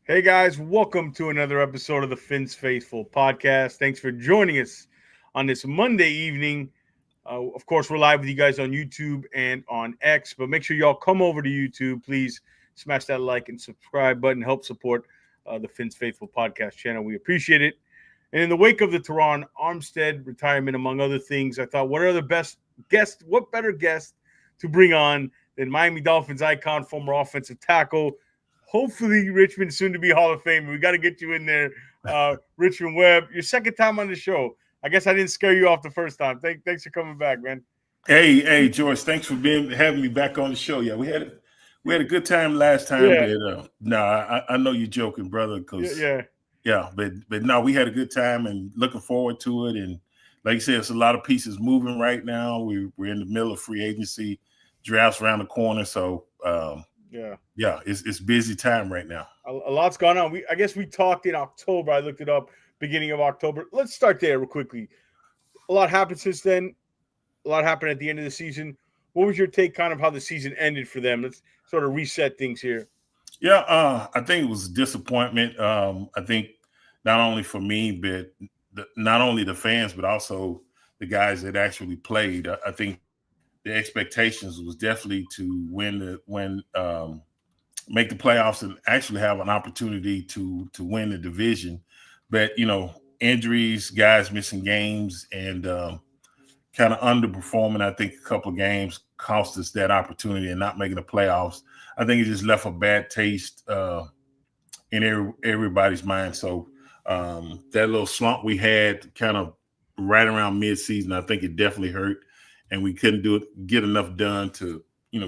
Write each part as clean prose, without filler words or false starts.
Hey guys, welcome to another episode of the Fins Faithful podcast. Thanks for joining us on this Monday evening. Of course, we're live with you guys on YouTube and on X, but make sure y'all come over to YouTube. Please smash that like and subscribe button. Help support the Fins Faithful podcast channel. We appreciate it. And in the wake of the Terron Armstead retirement, among other things, I thought, what better guest to bring on than Miami Dolphins icon, former offensive tackle, hopefully Richmond soon to be Hall of Famer. We got to get you in there, Richmond Webb. Your second time on the show. I guess I didn't scare you off the first time. Thanks for coming back, man. Hey, George. Thanks for having me back on the show. Yeah, we had a good time last time, Yeah, but no, I know you're joking, brother. Because yeah. but no, we had a good time and looking forward to it. And like you said, it's a lot of pieces moving right now. We're in the middle of free agency, drafts around the corner, so yeah, it's busy time right now. A lot's gone on. I guess we talked in October. I looked it up, beginning of October. Let's start there real quickly. A lot happened since then. A lot happened at the end of the season. What was your take, kind of how the season ended for them? Let's sort of reset things here. Yeah, I think it was a disappointment. I think not only for me, but not only the fans, but also the guys that actually played. I think the expectations was definitely to make the playoffs and actually have an opportunity to win the division. But injuries, guys missing games, and kind of underperforming. I think a couple of games cost us that opportunity and not making the playoffs. I think it just left a bad taste in everybody's mind. So that little slump we had kind of right around mid-season, I think it definitely hurt, and we couldn't get enough done to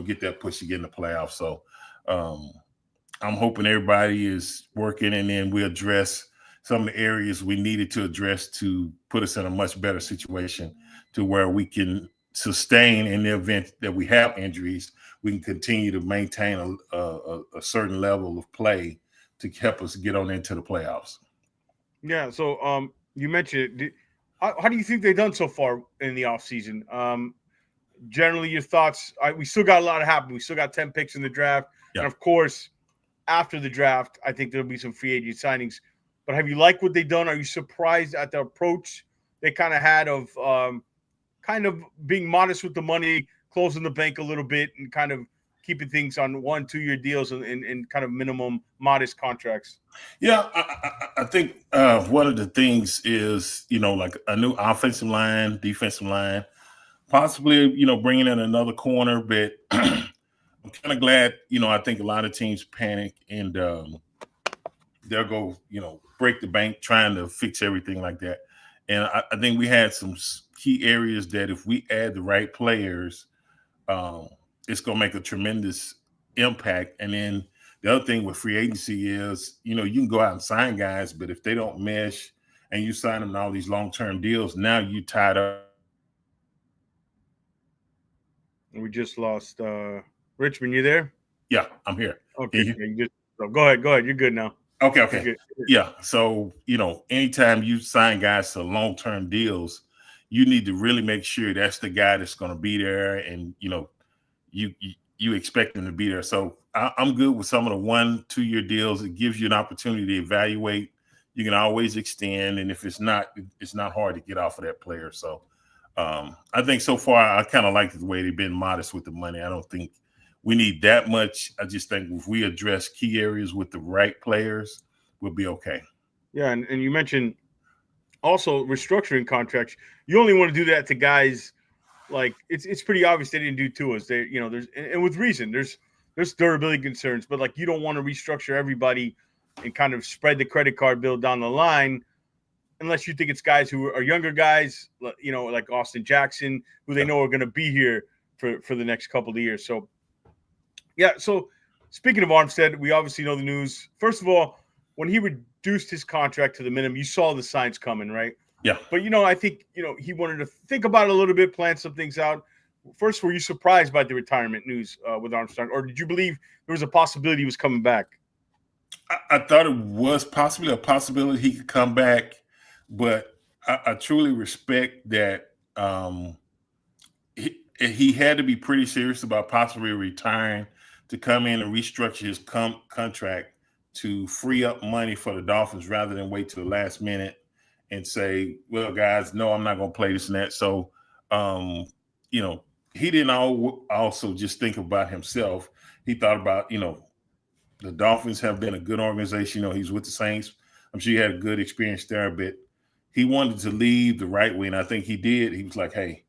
get that push to get in the playoffs. So I'm hoping everybody is working, and then we address some of the areas we needed to address to put us in a much better situation to where we can sustain in the event that we have injuries. We can continue to maintain a certain level of play to help us get on into the playoffs. Yeah. So you mentioned it. How do you think they've done so far in the offseason? Generally, your thoughts. We still got a lot to happen. We still got 10 picks in the draft, Yeah. and of course, after the draft, I think there'll be some free agent signings. But have you liked what they've done? Are you surprised at the approach they kind of had of kind of being modest with the money, closing the bank a little bit, and kind of keeping things on 1-2 year deals and kind of minimum modest contracts? Yeah, I think one of the things is, like a new offensive line, defensive line, possibly, bringing in another corner. But I'm kind of glad, I think a lot of teams panic and they'll go, break the bank trying to fix everything like that. And I think we had some key areas that if we add the right players, it's going to make a tremendous impact. And then the other thing with free agency is, you can go out and sign guys, but if they don't mesh and you sign them in all these long-term deals, now you tied up. We just lost Richmond. You there? Yeah, I'm here. Okay. Yeah, go ahead. Go ahead. You're good now. Okay. You're good. Yeah. So, anytime you sign guys to long-term deals, you need to really make sure that's the guy that's going to be there, and, you expect them to be there. So I'm good with some of the 1-2 year deals. It gives you an opportunity to evaluate. You can always extend. And if it's not hard to get off of that player. So I think so far, I kind of like the way they've been modest with the money. I don't think we need that much. I just think if we address key areas with the right players, we'll be okay. Yeah. And you mentioned also restructuring contracts. You only want to do that to guys like it's pretty obvious they didn't do to us. There's and with reason. There's durability concerns, but like you don't want to restructure everybody and kind of spread the credit card bill down the line unless you think it's guys who are younger guys, like Austin Jackson, who they know are going to be here for the next couple of years. So, yeah. So, speaking of Armstead, we obviously know the news. First of all, when he reduced his contract to the minimum, you saw the signs coming, right? Yeah. But, I think, he wanted to think about it a little bit, plan some things out. First, were you surprised by the retirement news with Armstrong, or did you believe there was a possibility he was coming back? I thought it was possibly a possibility he could come back, but I truly respect that he had to be pretty serious about possibly retiring to come in and restructure his contract to free up money for the Dolphins rather than wait to the last minute and say, well, guys, no, I'm not going to play this and that. So, he didn't also just think about himself. He thought about, the Dolphins have been a good organization. He's with the Saints. I'm sure he had a good experience there, but he wanted to leave the right way. And I think he did. He was like, hey,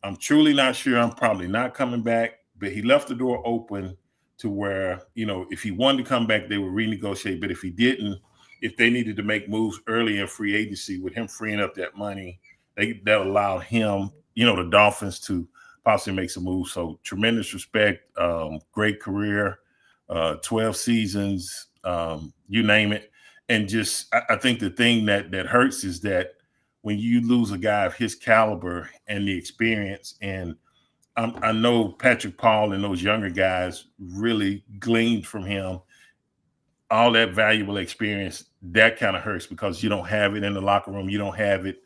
I'm truly not sure. I'm probably not coming back. But he left the door open to where, if he wanted to come back, they would renegotiate. But if he didn't, if they needed to make moves early in free agency with him freeing up that money, that allowed him, the Dolphins to possibly make some moves. So tremendous respect, great career, 12 seasons, you name it. And just, I think the thing that hurts is that when you lose a guy of his caliber and the experience, and I know Patrick Paul and those younger guys really gleaned from him all that valuable experience. That kind of hurts because you don't have it in the locker room. You don't have it,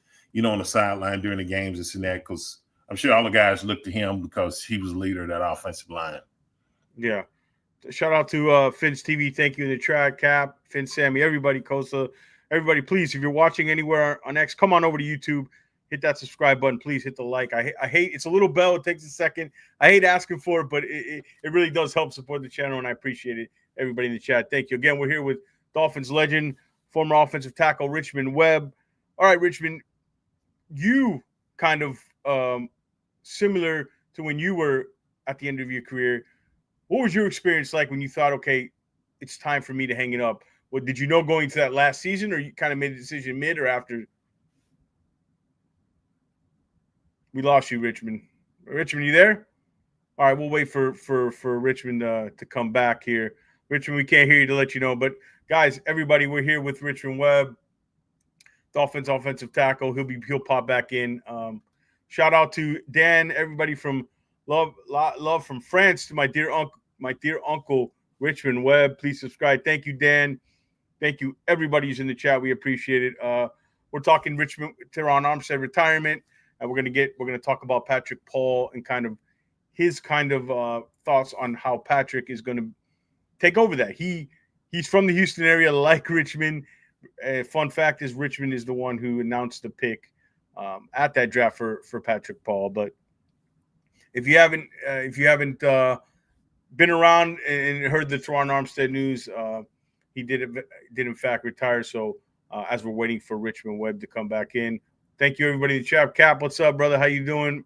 on the sideline during the games, this and that, because I'm sure all the guys looked to him because he was the leader of that offensive line. Yeah. Shout out to Fins TV. Thank you in the chat, Cap, Fin, Sammy, everybody, Costa, everybody. Please, if you're watching anywhere on X, come on over to YouTube. Hit that subscribe button. Please hit the like. I hate it's a little bell. It takes a second. I hate asking for it, but it really does help support the channel, and I appreciate it. Everybody in the chat, thank you again. We're here with Dolphins legend, former offensive tackle Richmond Webb. All right, Richmond, you kind of similar to when you were at the end of your career. What was your experience like when you thought, okay, it's time for me to hang it up? What did you know going to that last season, or you kind of made a decision mid or after? We lost you, Richmond. Richmond, you there? All right, we'll wait for Richmond to come back here. Richmond, we can't hear you to let you know. But, guys, everybody, we're here with Richmond Webb, Dolphins offensive tackle. He'll pop back in. Shout out to Dan, everybody from love from France, to my dear uncle Richmond Webb. Please subscribe. Thank you, Dan. Thank you, everybody who's in the chat. We appreciate it. We're talking Richmond Terron Armstead retirement, and we're gonna talk about Patrick Paul and kind of his thoughts on how Patrick is going to take over that. He's from the Houston area, like Richmond. Fun fact is Richmond is the one who announced the pick at that draft for Patrick Paul. But if you haven't been around and heard the Terron Armstead news, he did in fact retire. So as we're waiting for Richmond Webb to come back in, thank you everybody in the chat. Cap, what's up, brother? How you doing?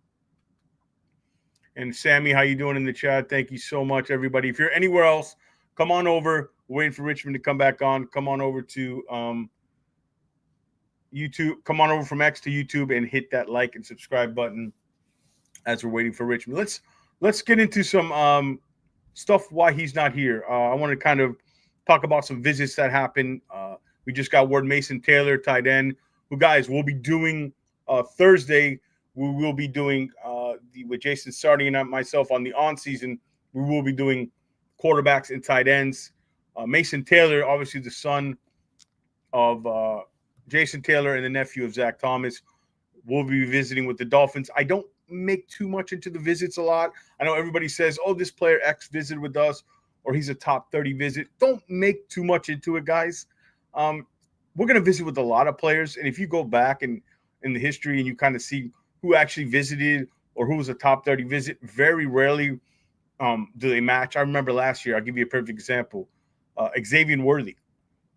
And Sammy, how you doing in the chat? Thank you so much, everybody. If you're anywhere else, come on over. We're waiting for Richmond to come back on. Come on over to YouTube. Come on over from X to YouTube and hit that like and subscribe button as we're waiting for Richmond. Let's get into some stuff why he's not here. I want to kind of talk about some visits that happened. We just got word Mason Taylor, tight end, who, guys, will be doing Thursday. We will be doing with Jason Sardi and myself on the on-season, we will be doing quarterbacks and tight ends. Mason Taylor, obviously the son of Jason Taylor and the nephew of Zach Thomas, will be visiting with the Dolphins. I don't make too much into the visits a lot. I know everybody says, oh, this player X visited with us, or he's a top 30 visit. Don't make too much into it, guys. We're going to visit with a lot of players, and if you go back in the history and you kind of see who actually visited or who was a top 30 visit, very rarely do they match. I remember last year, I'll give you a perfect example. Xavier Worthy,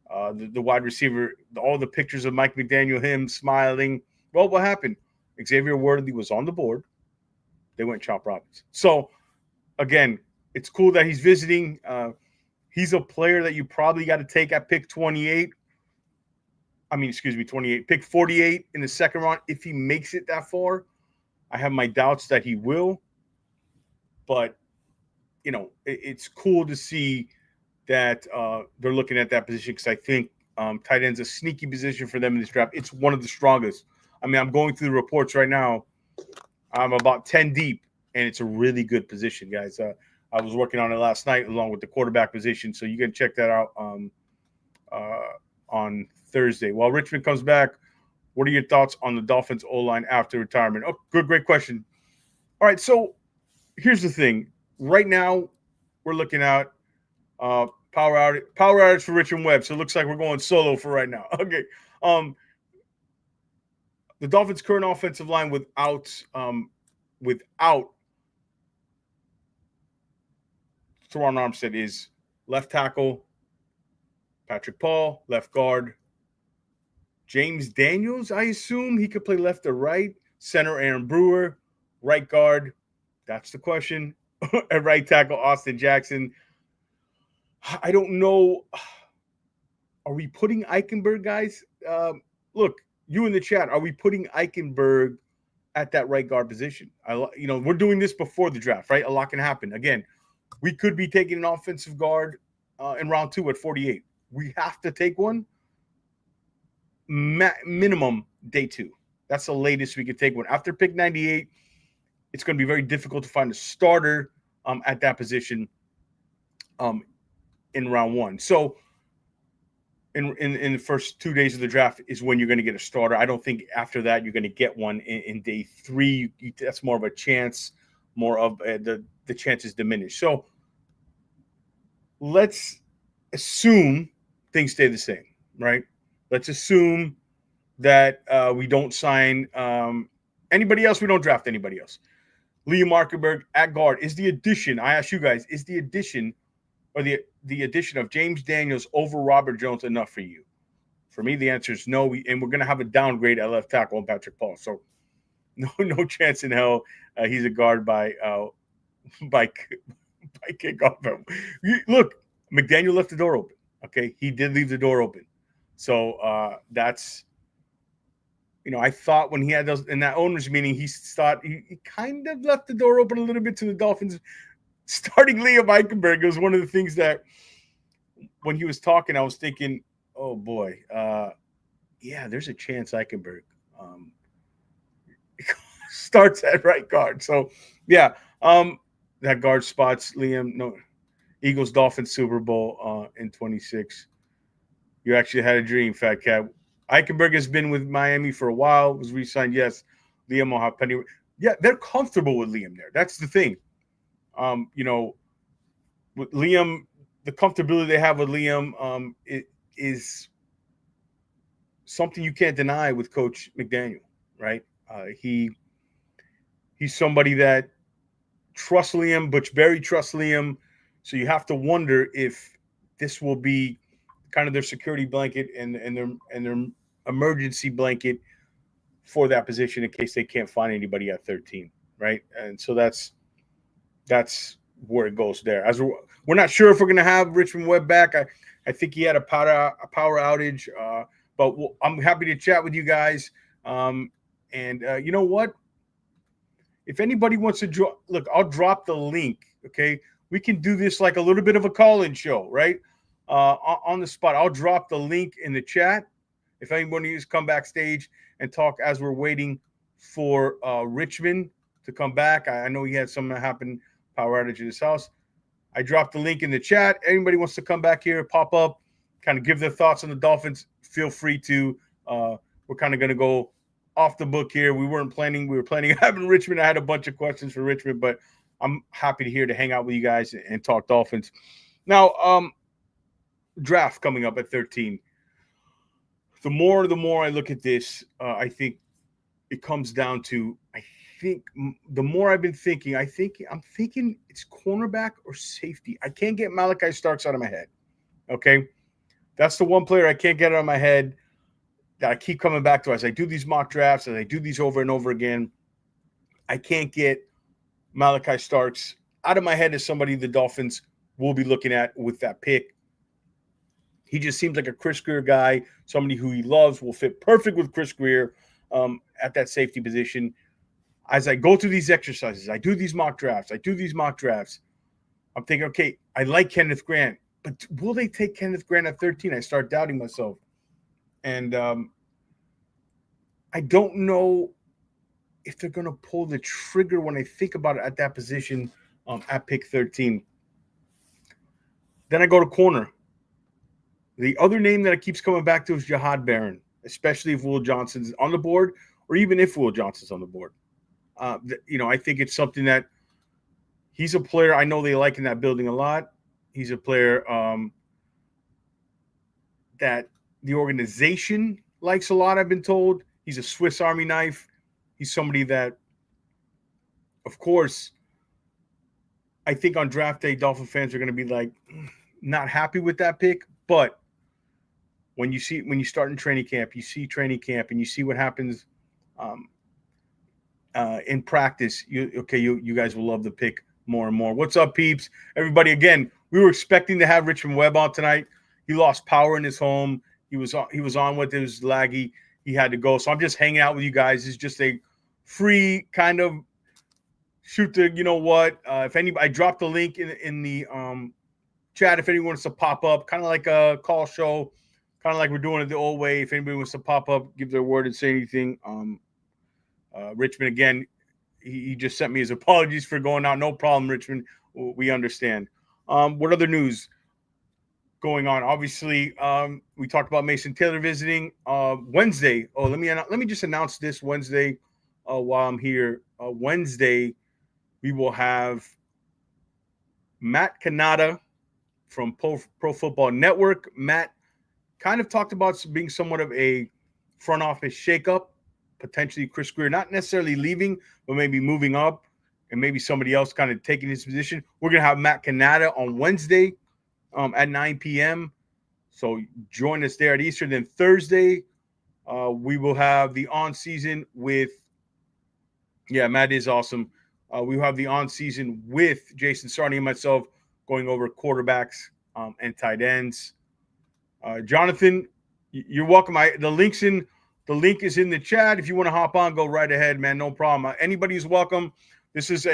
the wide receiver, all the pictures of Mike McDaniel, him smiling. Well, what happened? Xavier Worthy was on the board. They went Chop Robinson. So, again, it's cool that he's visiting. He's a player that you probably got to take at pick 28. 28. Pick 48 in the second round if he makes it that far. I have my doubts that he will. But, it's cool to see that they're looking at that position because I think tight end's a sneaky position for them in this draft. It's one of the strongest. I'm going through the reports right now. I'm about 10 deep, and it's a really good position, guys. I was working on it last night along with the quarterback position, so you can check that out on Thursday. While Richmond comes back, what are your thoughts on the Dolphins O-line after retirement? Oh, great question. All right, so here's the thing. Right now, we're looking at Power outage for Richmond Webb. So it looks like we're going solo for right now. Okay. The Dolphins' current offensive line without Terron Armstead is left tackle Patrick Paul, left guard James Daniels. I assume he could play left or right. Center Aaron Brewer, right guard. That's the question. At right tackle Austin Jackson. I don't know. Are we putting Eichenberg, guys? Look, you in the chat, are we putting Eichenberg at that right guard position? We're doing this before the draft, right? A lot can happen. Again, we could be taking an offensive guard in round 2 at 48. We have to take one minimum day 2. That's the latest we could take one. After pick 98, it's going to be very difficult to find a starter at that position in round 1. So in the first 2 days of the draft is when you're going to get a starter. I don't think after that you're going to get one in day 3. That's more of a chance, more of the chances diminish. So let's assume things stay the same, right? Let's assume that we don't sign anybody else. We don't draft anybody else. Liam Eichenberg at guard is the addition. I ask you guys, is the addition or the addition of James Daniels over Robert Jones enough for you? For me, the answer is no. And we're going to have a downgrade at left tackle on Patrick Paul. So no chance in hell he's a guard by kickoff. Look, McDaniel left the door open. Okay, he did leave the door open. So that's, I thought when he had those in that owners meeting, he kind of left the door open a little bit to the Dolphins starting Liam Eichenberg. It was one of the things that when he was talking, I was thinking, oh boy, yeah, there's a chance Eichenberg starts at right guard. So yeah, that guard spots Liam. No, Eagles Dolphins Super Bowl in 26. You actually had a dream, Fat Cat. Eichenberg has been with Miami for a while. Was re-signed, yes. Liam will have plenty. Yeah, they're comfortable with Liam there. That's the thing. With Liam, the comfortability they have with Liam it is something you can't deny with Coach McDaniel, right? He's somebody that trusts Liam. Butch Berry trusts Liam. So you have to wonder if this will be kind of their security blanket and their emergency blanket for that position in case they can't find anybody at 13, right? And so that's where it goes there. As we're not sure if we're going to have Richmond Webb back. I think he had a power outage, but I'm happy to chat with you guys. And you know what? If anybody wants to look, I'll drop the link. Okay, we can do this like a little bit of a call-in show, right? On the spot. I'll drop the link in the chat. If anybody needs to come backstage and talk as we're waiting for Richmond to come back. I know he had something that happened, power outage in his house. I dropped the link in the chat. Anybody wants to come back here, pop up, kind of give their thoughts on the Dolphins, feel free to. We're kind of going to go off the book here. We were planning on having Richmond. I had a bunch of questions for Richmond, but I'm happy to hang out with you guys and talk Dolphins. Now, draft coming up at 13. The more I look at this, I think it comes down to, the more I've been thinking, I'm thinking it's cornerback or safety. I can't get Malachi Starks out of my head. Okay. That's the one player I can't get out of my head that I keep coming back to as I do these mock drafts, as I do these over and over again. I can't get Malachi Starks out of my head as somebody the Dolphins will be looking at with that pick. He just seems like a Chris Greer guy, somebody who he loves, will fit perfect with Chris Greer at that safety position. As I go through these exercises, I do these mock drafts, I'm thinking, okay, I like Kenneth Grant, but will they take Kenneth Grant at 13? I start doubting myself. And I don't know if they're going to pull the trigger when I think about it at that position at pick 13. Then I go to corner. The other name that it keeps coming back to is Jahad Barron, especially if Will Johnson's on the board or even if Will Johnson's on the board. I think it's something that he's a player I know they like in that building a lot. He's a player that the organization likes a lot, I've been told. He's a Swiss Army knife. He's somebody that, of course, I think on draft day, Dolphin fans are going to be like not happy with that pick. But when you start in training camp, you see training camp, and you see what happens in practice. You guys will love the pick more and more. What's up, peeps? Everybody, again, we were expecting to have Richmond Webb on tonight. He lost power in his home. He was on with his laggy. He had to go. So I'm just hanging out with you guys. It's just a free kind of shoot the, you know what? If anybody, I dropped the link in the chat. If anyone wants to pop up, kind of like a call show, kind of like we're doing it the old way. If anybody wants to pop up, give their word and say anything. Richmond, again, he just sent me his apologies for going out. No problem, Richmond. We understand. What other news going on? Obviously, we talked about Mason Taylor visiting Wednesday. Oh, let me just announce this Wednesday while I'm here. Wednesday, we will have Matt Canada from Pro Football Network. Matt kind of talked about being somewhat of a front office shakeup. Potentially Chris Greer, not necessarily leaving, but maybe moving up, and maybe somebody else kind of taking his position. We're going to have Matt Canada on Wednesday at 9 p.m. So join us there at Eastern. Then Thursday, we will have the on-season with – yeah, Matt is awesome. We will have the on-season with Jason Sarney and myself going over quarterbacks and tight ends. Jonathan, you're welcome. The link is in the chat. If you want to hop on, go right ahead, man. No problem. Anybody's welcome. This is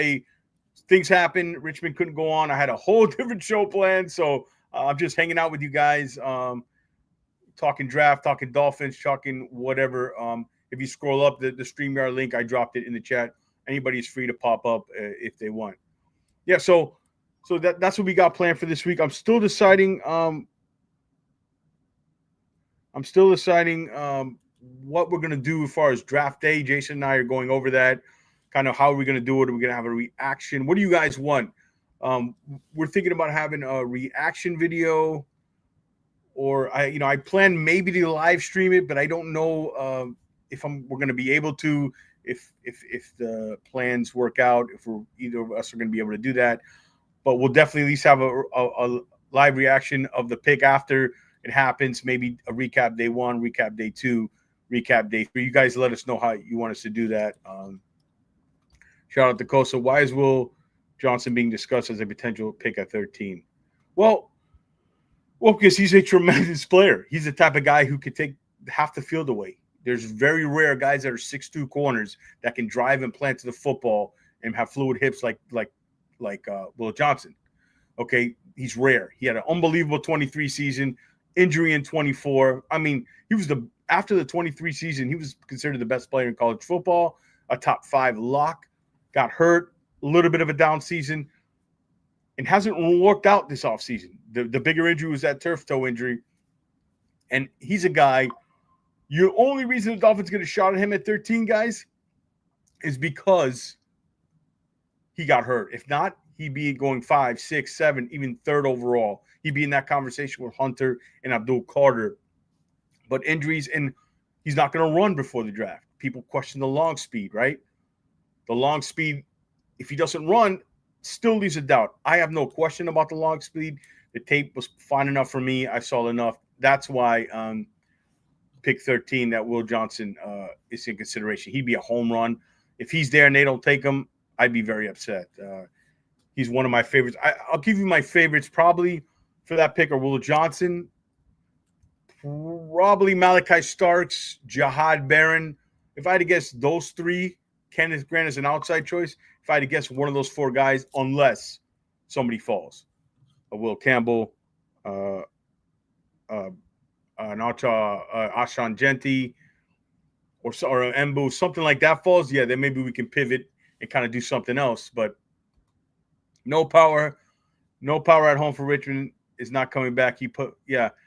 things happen. Richmond couldn't go on. I had a whole different show planned, so I'm just hanging out with you guys, talking draft, talking Dolphins, talking whatever. If you scroll up the StreamYard link, I dropped it in the chat. Anybody's free to pop up if they want. Yeah, so that's what we got planned for this week. I'm still deciding. What we're going to do as far as draft day. Jason and I are going over that, kind of how are we going to do it? Are we going to have a reaction? What do you guys want? We're thinking about having a reaction video, or I plan maybe to live stream it, but I don't know if we're going to be able to, if the plans work out, if either of us are going to be able to do that. But we'll definitely at least have a live reaction of the pick after it happens. Maybe a recap day 1, recap day 2, recap day 3. You guys let us know how you want us to do that. Shout out to Kosa. Why is Will Johnson being discussed as a potential pick at 13? Well, because he's a tremendous player. He's the type of guy who could take half the field away. There's very rare guys that are 6'2" corners that can drive and plant to the football and have fluid hips like Will Johnson. Okay, he's rare. He had an unbelievable 23 season, injury in 24. I mean, after the 23 season, he was considered the best player in college football, a top 5 lock, got hurt, a little bit of a down season, and hasn't worked out this offseason. The bigger injury was that turf toe injury. And he's a guy, your only reason the Dolphins get a shot at him at 13, guys, is because he got hurt. If not, he'd be going 5, 6, 7, even 3rd overall. He'd be in that conversation with Hunter and Abdul Carter. But injuries, and he's not going to run before the draft. People question the long speed, right? The long speed, if he doesn't run, still leaves a doubt. I have no question about the long speed. The tape was fine enough for me. I saw enough. That's why pick 13, that Will Johnson is in consideration. He'd be a home run. If he's there and they don't take him, I'd be very upset. He's one of my favorites. I'll give you my favorites probably for that pick are Will Johnson, probably Malachi Starks, Jahad Barron. If I had to guess those 3, Kenneth Grant is an outside choice. If I had to guess one of those 4 guys, unless somebody falls, Will Campbell, Ashan Genti, or Embu, something like that falls, yeah, then maybe we can pivot and kind of do something else. But no power at home for Richmond is not coming back.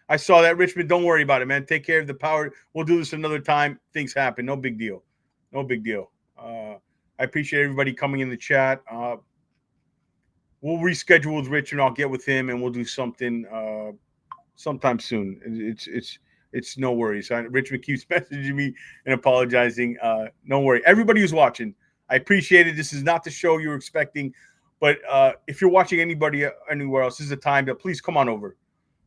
I saw that. Richmond, don't worry about it, man. Take care of the power. We'll do this another time. Things happen. No big deal. I appreciate everybody coming in the chat. We'll reschedule with Richard. I'll get with him and we'll do something sometime soon. It's no worries. Richmond keeps messaging me and apologizing. No worry. Everybody who's watching, I appreciate it. This is not the show you were expecting, but if you're watching anybody anywhere else, this is a time that please come on over.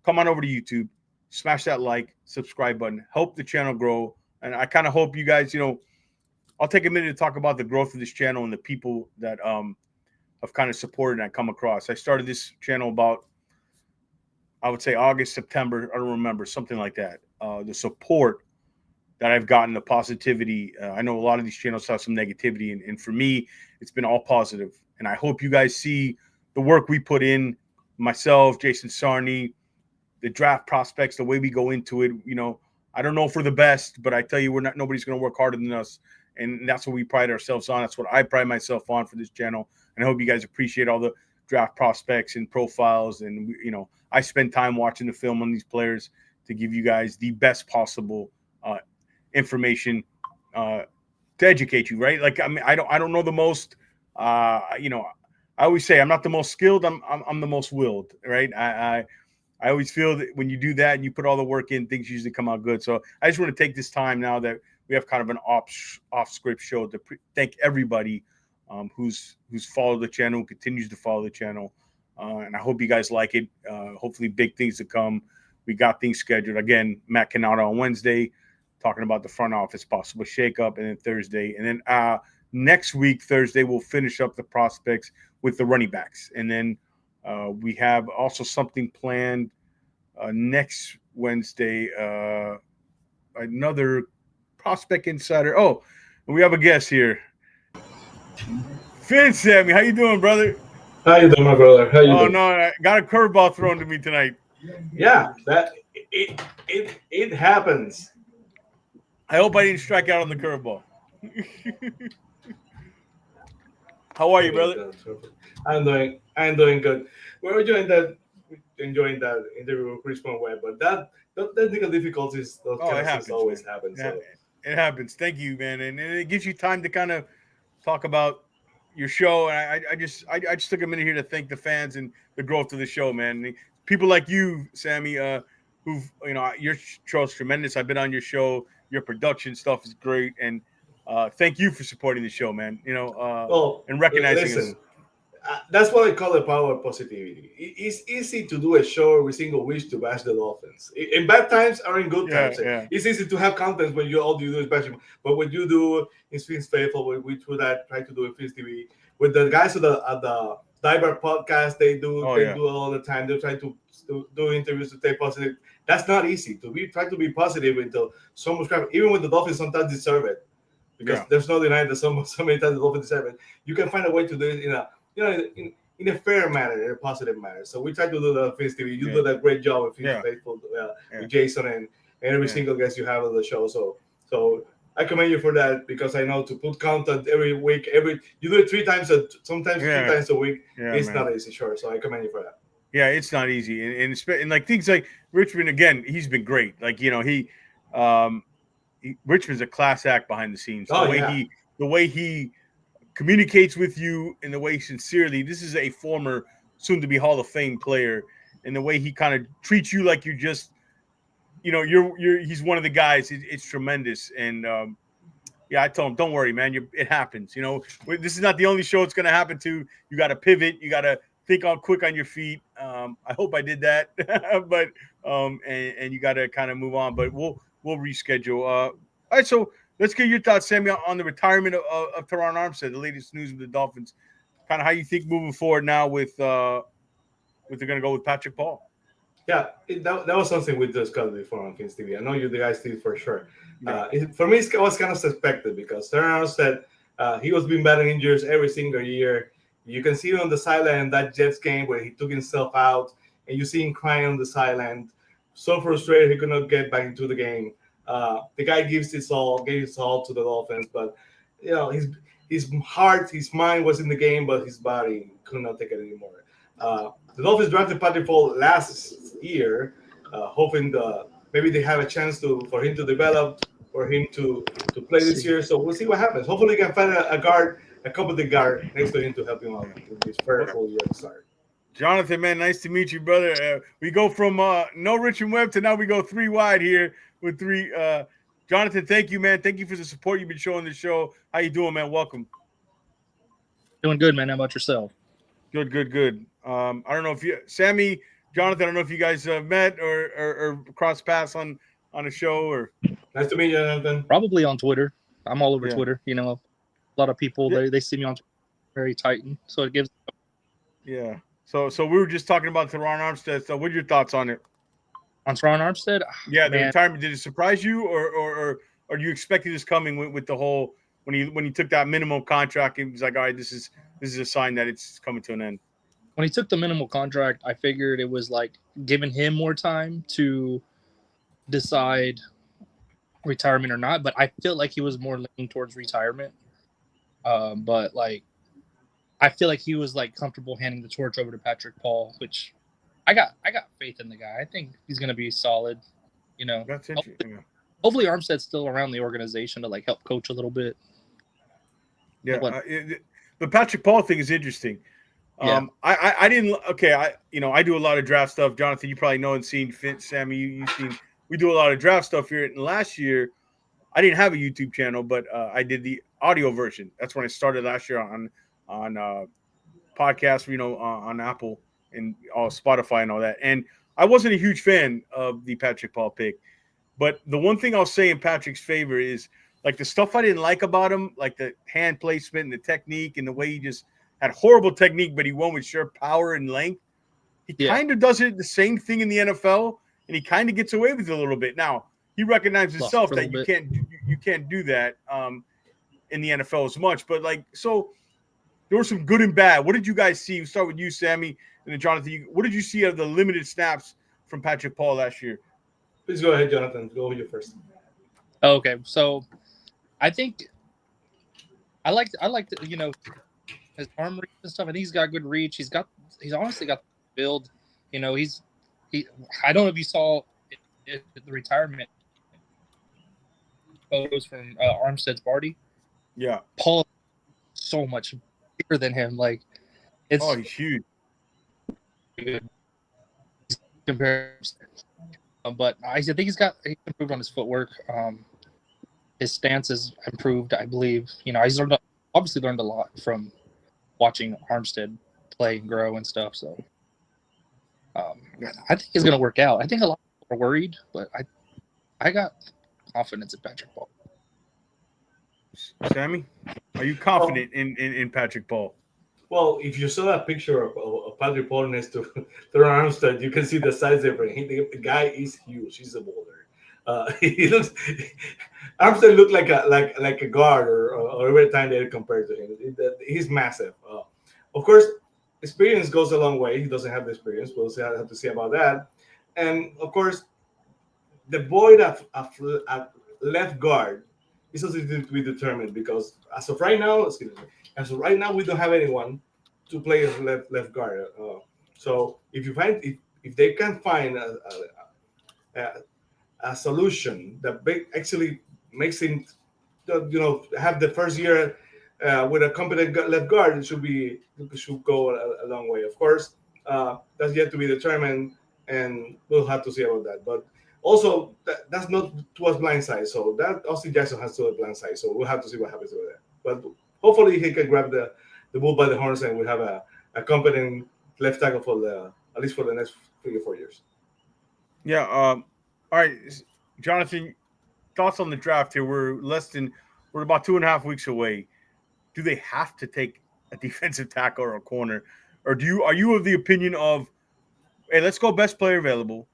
Come on over to YouTube, smash that like, subscribe button, help the channel grow. And I kind of hope you guys, I'll take a minute to talk about the growth of this channel and the people that have kind of supported and I come across. I started this channel about, I would say August, September. I don't remember, something like that. The support that I've gotten, the positivity. I know a lot of these channels have some negativity, and for me, it's been all positive. And I hope you guys see the work we put in, myself, Jason Sarney, the draft prospects, the way we go into it. I don't know if we're the best, but I tell you, nobody's going to work harder than us. And that's what we pride ourselves on. That's what I pride myself on for this channel. And I hope you guys appreciate all the draft prospects and profiles. And, I spend time watching the film on these players to give you guys the best possible information to educate you, right? Like, I mean, I don't know the most, I always say I'm not the most skilled. I'm the most willed, right? I always feel that when you do that and you put all the work in, things usually come out good. So I just want to take this time now that we have kind of an off script show to thank everybody who's followed the channel, who continues to follow the channel. And I hope you guys like it. Hopefully big things to come. We got things scheduled. Again, Matt Canada on Wednesday, talking about the front office possible shakeup, and then Thursday. And then next week, Thursday, we'll finish up the prospects with the running backs. And then we have also something planned next Wednesday, another prospect insider. Oh, and we have a guest here. Finn Sammy, how you doing, brother? How you doing, my brother? How you doing? Oh no, I got a curveball thrown to me tonight. Yeah, that it happens. I hope I didn't strike out on the curveball. How are you, brother? I'm doing good. We're enjoying that interview with Richmond Webb, but that technical difficulties, those kind of things always happen. So. It happens. Thank you, man, and it gives you time to kind of talk about your show. And I just took a minute here to thank the fans and the growth of the show, man. People like you, Sammy, who've your show's tremendous. I've been on your show. Your production stuff is great, and thank you for supporting the show, man. And recognizing us. That's what I call the power of positivity. It's easy to do a show every single week to bash the Dolphins. In bad times or in good times. Yeah. It's easy to have content when all you do is bashing. But what you do in Fins Faithful, we try to do in Fins TV. With the guys at the Diver podcast, they do all the time. They try to do interviews to stay positive. That's not easy. Try to be positive until so much crap. Even with the Dolphins, sometimes deserve it. Because there's no denying that so many times the Dolphins deserve it. You can find a way to do it in a fair manner, in a positive manner. So we try to do the Fins TV. You do that great job with Fins Faithful, with Jason and every single guest you have on the show. So I commend you for that, because I know to put content every week, you do it 3 times, sometimes 3 times a week. It's not easy, sure. So I commend you for that. Yeah, it's not easy, and like things like Richmond, again, he's been great. Like Richmond's a class act behind the scenes. The way he communicates with you, in the way sincerely. This is a former, soon-to-be Hall of Fame player, and the way he kind of treats you like you're just, he's one of the guys. It's tremendous, and I told him, don't worry, man. It happens. This is not the only show it's going to happen to. You got to pivot. You got to think quick on your feet. I hope I did that, but and you got to kind of move on. But we'll reschedule. All right, so let's get your thoughts, Sammy, on the retirement of Terron Armstead, the latest news of the Dolphins. Kind of how you think moving forward now with they're going to go with Patrick Paul. Yeah, that was something we discussed before on Fins TV. I know you guys did for sure. For me, it was kind of suspected, because Terron Armstead, he was being battling injuries every single year. You can see him on the sideline in that Jets game where he took himself out, and you see him crying on the sideline, so frustrated he could not get back into the game. The guy gave his all to the Dolphins, but his heart, his mind was in the game, but his body could not take it anymore. The Dolphins drafted Patrick Paul last year, hoping maybe they have a chance for him to develop, for him to play this year. So we'll see what happens. Hopefully, they can find a competent guard next to him to help him out in his first full year to start. Jonathan, man, nice to meet you, brother. We go from no Richmond Webb to now we go 3 wide here with 3. Jonathan, thank you, man. Thank you for the support you've been showing the show. How you doing, man? Welcome. Doing good, man. How about yourself? Good. I don't know if you, Sammy, Jonathan, I don't know if you guys met or crossed paths on a show or. Nice to meet you, Jonathan. Probably on Twitter. I'm all over Twitter. You know, a lot of people they see me on Twitter, very Titan, so it gives. Yeah. So we were just talking about Terron Armstead. So, what are your thoughts on it? On Terron Armstead? Yeah, the retirement. Did it surprise you, or you expected this coming with the whole when he took that minimum contract? He was like, all right, this is a sign that it's coming to an end. When he took the minimal contract, I figured it was like giving him more time to decide retirement or not. But I feel like he was more leaning towards retirement. But like, I feel like he was like comfortable handing the torch over to Patrick Paul, which I got faith in the guy. I think he's gonna be solid. You know, that's interesting. Hopefully Armstead's still around the organization to like help coach a little bit. Yeah, the Patrick Paul thing is interesting. Yeah. I didn't. Okay, I do a lot of draft stuff. Jonathan, you probably know and seen. Sammy, you've seen. We do a lot of draft stuff here. And last year, I didn't have a YouTube channel, but I did the audio version. That's when I started last year on podcasts. On Apple and Spotify and all that. And I wasn't a huge fan of the Patrick Paul pick, but the one thing I'll say in Patrick's favor is like the stuff I didn't like about him, like the hand placement and the technique and the way he just had horrible technique, but he won with sheer power and length. He kind of does it the same thing in the NFL, and he kind of gets away with it a little bit. Now he recognizes himself that you can't do that in the NFL as much. But like, so there were some good and bad. What did you guys see? We'll start with you, Sammy, and then Jonathan. What did you see of the limited snaps from Patrick Paul last year? Please go ahead, Jonathan. Go with you first. Okay, so I think I like his arm reach and stuff. I think he's got good reach. He's honestly got the build. You know, he. I don't know if you saw the retirement photos from Armstead's party. Yeah, Paul is so much bigger than him. Like, he's huge. Compared, but I think he's improved on his footwork. His stance has improved, I believe. You know, he's obviously learned a lot from watching Armstead play and grow and stuff. So I think it's going to work out. I think a lot of people are worried, but I got confidence in Patrick Paul. Sammy, are you confident in Patrick Paul? Well, if you saw that picture of Patrick Paul next to Terron Armstead, you can see the size difference. The guy is huge. He's a boulder. Armstead looked like a guard or every time they compared to him. He's massive. Of course, experience goes a long way. He doesn't have the experience. We'll have to see about that. And of course, the void of left guard is also to be determined because as of right now, we don't have anyone to play as left guard. So if they can find a solution that actually makes him, have the first year with a competent left guard, it should go a long way. Of course, that's yet to be determined, and we'll have to see about that. But also, that's not towards blindside. So that Austin Jackson has to a blindside. So we'll have to see what happens over there. But hopefully, he can grab the bull by the horns, and we have a competent left tackle for at least for the next 3 or 4 years. Yeah. All right, Jonathan. Thoughts on the draft here? We're about 2.5 weeks away. Do they have to take a defensive tackle or a corner, or are you of the opinion of, hey, let's go best player available?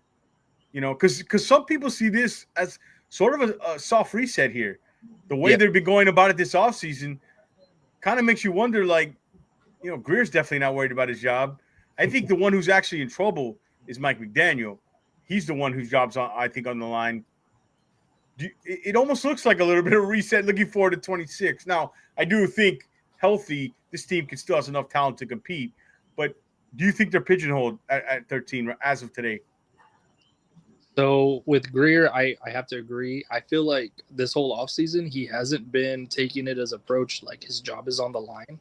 You know, because some people see this as sort of a soft reset here. The way they've been going about it this offseason kind of makes you wonder, like, Greer's definitely not worried about his job. I think the one who's actually in trouble is Mike McDaniel. He's the one whose job's on the line. It almost looks like a little bit of a reset looking forward to 26. Now, I do think healthy, this team still has enough talent to compete. But do you think they're pigeonholed at 13 as of today? So with Greer, I have to agree. I feel like this whole offseason, he hasn't been taking it as approach like his job is on the line.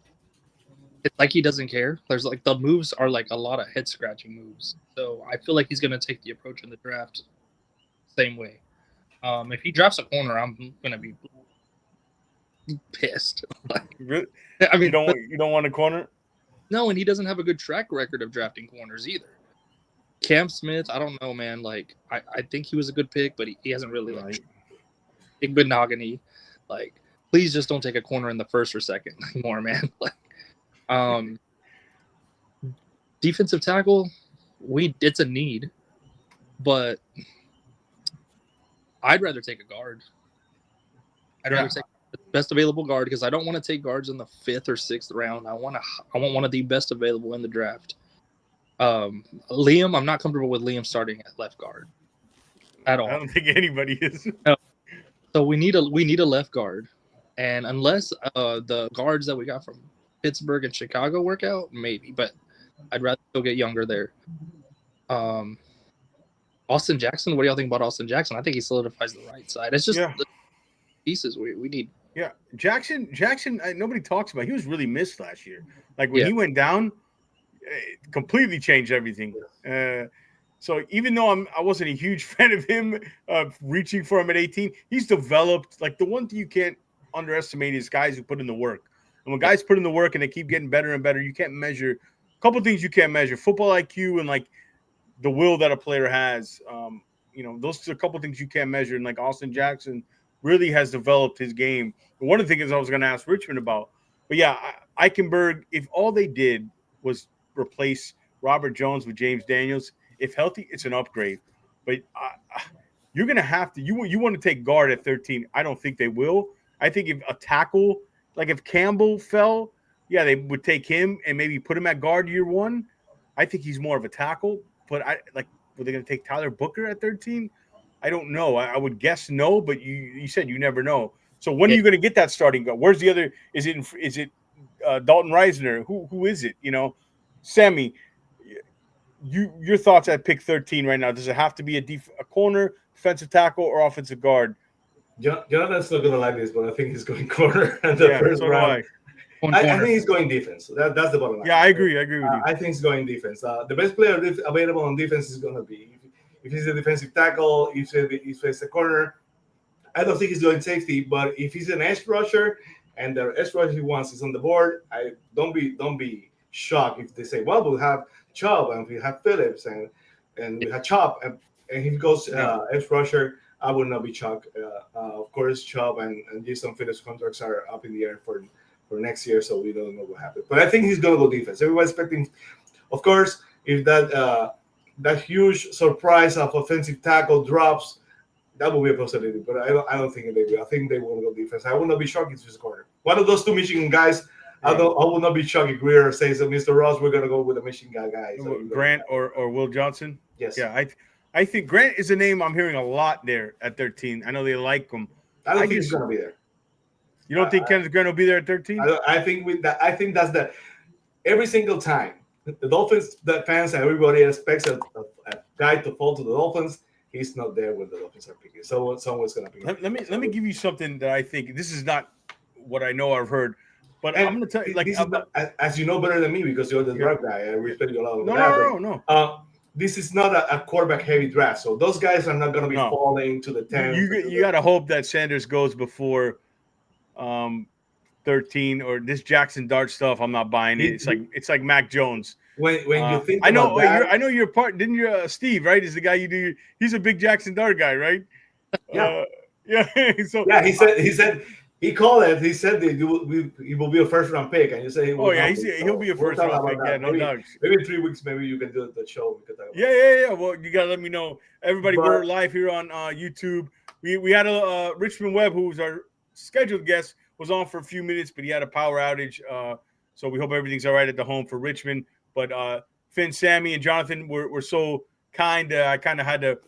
it's like he doesn't care. There's like the moves are like a lot of head scratching moves. So I feel like he's gonna take the approach in the draft same way. If he drafts a corner, I'm gonna be pissed. Really? I mean, you don't want a corner? no, and he doesn't have a good track record of drafting corners either. Cam Smith, I don't know, man. Like I think he was a good pick, but he hasn't really like big monogamy. Like, please just don't take a corner in the first or second anymore, man. Like, defensive tackle, it's a need, but I'd rather take a guard. I'd rather take the best available guard because I don't want to take guards in the 5th or 6th round. I want one of the best available in the draft. Liam, I'm not comfortable with Liam starting at left guard at all. I don't think anybody is. No. So we need a left guard, and unless the guards that we got from Pittsburgh and Chicago work out, maybe. But I'd rather still get younger there. Austin Jackson, what do y'all think about Austin Jackson? I think he solidifies the right side. It's just the pieces we need. Yeah, Jackson. Nobody talks about. He was really missed last year. Like when he went down, it completely changed everything. So even though I wasn't a huge fan of him reaching for him at 18, he's developed. Like the one thing you can't underestimate is guys who put in the work. And when guys put in the work and they keep getting better and better, you can't measure a couple things. You can't measure football IQ and like the will that a player has. Those are a couple things you can't measure. And like Austin Jackson really has developed his game. And one of the things I was going to ask Richmond about, but yeah, Eichenberg, if all they did was replace Robert Jones with James Daniels, if healthy, it's an upgrade. But you're going to have to – you want to take guard at 13. I don't think they will. I think if a tackle – like if Campbell fell, yeah, they would take him and maybe put him at guard year one. I think he's more of a tackle. But were they going to take Tyler Booker at 13? I don't know. I would guess no, but you said you never know. So when are you going to get that starting guard? Where's the other – is it Dalton Reisner? Who is it? Sammy – your thoughts at pick 13 right now? Does it have to be a corner, defensive tackle, or offensive guard? Jonathan's not gonna like this, but I think he's going corner at the first round. I think he's going defense. That's the bottom line. Yeah, I agree with you. I think he's going defense. The best player available on defense is gonna be if he's a defensive tackle, if he's a corner. I don't think he's going safety, but if he's an edge rusher and the edge rusher he wants is on the board, don't be shocked if they say, well, we'll have Chubb and we have Phillips and we have Chubb and he goes edge rusher. I would not be shocked. Of course, Chubb and Jason Phillips contracts are up in the air for next year, so we don't know what happens. But I think he's going to go defense. Everybody's expecting, of course, if that huge surprise of offensive tackle drops, that will be a possibility. But I don't think they will. I think they will go defense. I would not be shocked if it's corner. One of those two Michigan guys. I will not be shocked if Greer says, Mr. Ross, we're going to go with a Michigan guy. So Grant or Will Johnson? Yes. Yeah, I think Grant is a name I'm hearing a lot there at 13. I know they like him. I don't think he's going to be there. You don't think Kenneth Grant will be there at 13? I think that's every single time the Dolphins, the fans, and everybody expects a guy to fall to the Dolphins. He's not there when the Dolphins are picking. Someone's going to pick him. Let me give you something that I think. This is not what I know I've heard. But I'm going to tell you, like, as you know better than me because you're the draft guy. I respect you a lot. No. This is not a quarterback-heavy draft, so those guys are not going to be falling to the 10th. You got to hope that Sanders goes before 13 or this Jackson Dart stuff. I'm not buying it. It's like Mac Jones. When you think I know that, I know you're part. Didn't you Steve? Right, is the guy you do? He's a big Jackson Dart guy, right? Yeah. So he said. He called it. He said that he will be a first-round pick, and you say he'll be a first-round pick. Yeah, no doubt. Maybe in 3 weeks, maybe you can do the show. Yeah. Well, you gotta let me know. Everybody, we're live here on YouTube. We had a Richmond Webb, who's our scheduled guest, was on for a few minutes, but he had a power outage. So we hope everything's all right at the home for Richmond. But Finn, Sammy, and Jonathan were so kind. I kind of had to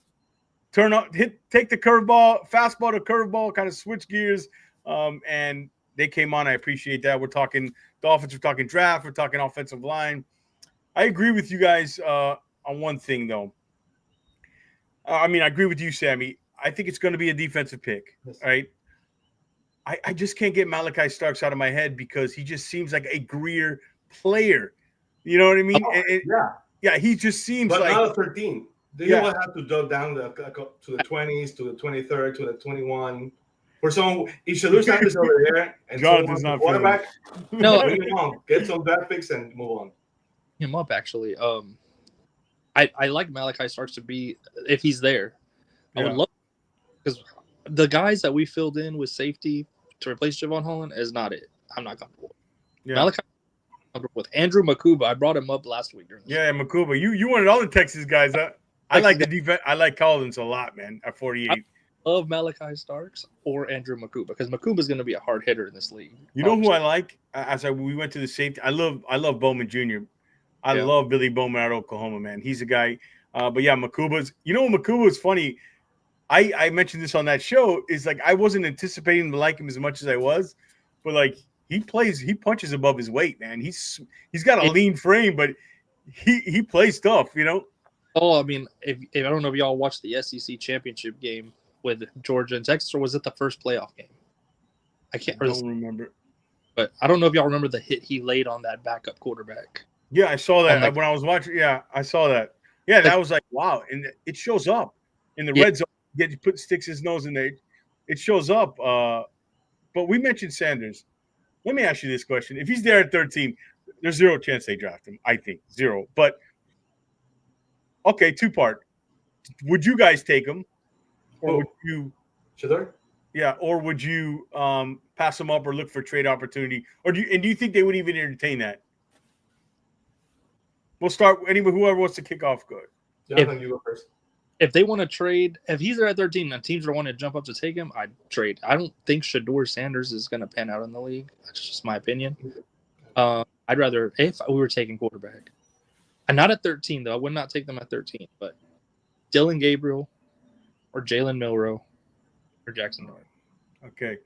take the curveball, fastball to curveball, kind of switch gears. And they came on. I appreciate that. We're talking Dolphins. We're talking draft. We're talking offensive line. I agree with you guys on one thing, though. I agree with you, Sammy. I think it's going to be a defensive pick, right? I just can't get Malachi Starks out of my head because he just seems like a Greer player. You know what I mean? Oh, Yeah, he just seems but like not a 13. Then you will have to go down to the 20s, to the 23rd, to the 21. For some, if Shadur Sanders over there and Jonathan's someone not quarterback, No, bring him on, get some draft picks, and move on. Him up actually. I like Malachi Starks to be if he's there. I would love because the guys that we filled in with safety to replace Javon Holland is not it. I'm not comfortable. Yeah. Malachi with Andrew Makuba. I brought him up last week during this game. Makuba. You wanted all the Texas guys. I like the defense. I like Collins a lot, man. At 48. I love Malachi Starks or Andrew Makuba because Makuba is going to be a hard hitter in this league. You know who I like? We went to the safety. I love Bowman Jr. I love Billy Bowman out of Oklahoma, man. He's a guy. But yeah, Makuba's. You know, Makuba's funny. I mentioned this on that show. Is like I wasn't anticipating to like him as much as I was, but like he punches above his weight, man. He's got a lean frame, but he plays tough, you know. Oh, I mean, if I don't know if y'all watched the SEC championship game with Georgia and Texas, or was it the first playoff game? I don't remember. But I don't know if y'all remember the hit he laid on that backup quarterback. Yeah, I saw that when I was watching. Yeah, I saw that. Yeah, that was like, wow. And it shows up in the red zone. Sticks his nose in there. It shows up. But we mentioned Sanders. Let me ask you this question. If he's there at 13, there's zero chance they draft him. I think zero. But, okay, two-part. Would you guys take him? Or would you – Shador? Yeah, or would you pass him up or look for trade opportunity? Or do you think they would even entertain that? We'll start anyway. Whoever wants to kick off, good. Jonathan, you go first. If they want to trade, if he's there at 13 and teams are wanting to jump up to take him, I'd trade. I don't think Shador Sanders is going to pan out in the league. That's just my opinion. I'd rather if we were taking quarterback, and not at 13 though. I would not take them at 13, but Dylan Gabriel or Jalen Milroe or Jackson Dart. Okay,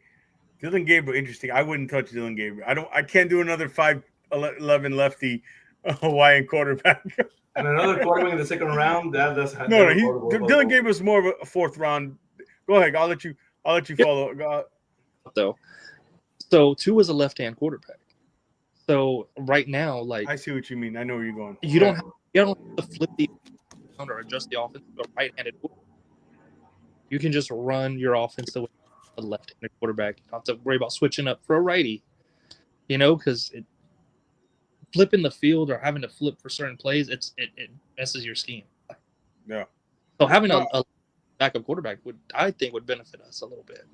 Dylan Gabriel, interesting. I wouldn't touch Dylan Gabriel. I can't do another 5'11" lefty Hawaiian quarterback. And another quarterback in the second round. Dylan Gabriel's more of a fourth round. Go ahead. I'll let you follow. Though, so Tua is a left-hand quarterback. So right now, like I see what you mean. I know where you're going. You don't have to flip the or adjust the offense to a right-handed quarterback. You can just run your offense the way a left-handed quarterback. You don't have to worry about switching up for a righty. You know, because flipping the field or having to flip for certain plays, it messes your scheme. Yeah. So having a backup quarterback would benefit us a little bit.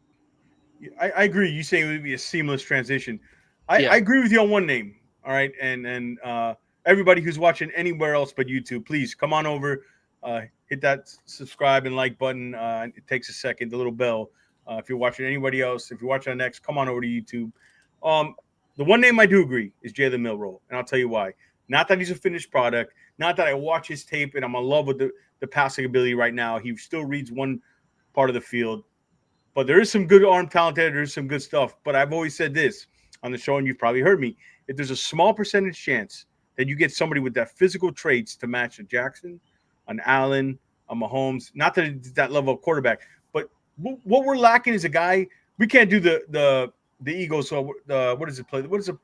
I agree. You say it would be a seamless transition. I agree with you on one name. All right, and everybody who's watching anywhere else but YouTube, please come on over, hit that subscribe and like button. It takes a second, the little bell. If you're watching anybody else, if you're watching on X, come on over to YouTube. The one name I do agree is Jalen Milroe, and I'll tell you why. Not that he's a finished product, not that I watch his tape and I'm in love with the passing ability right now. He still reads one part of the field, but there is some good arm talent there. There's some good stuff. But I've always said this on the show, and you've probably heard me. If there's a small percentage chance that you get somebody with that physical traits to match a Jackson, an Allen, a Mahomes, not that it's that level of quarterback, but what we're lacking is a guy. We can't do the Eagles. So what is it play? What is it?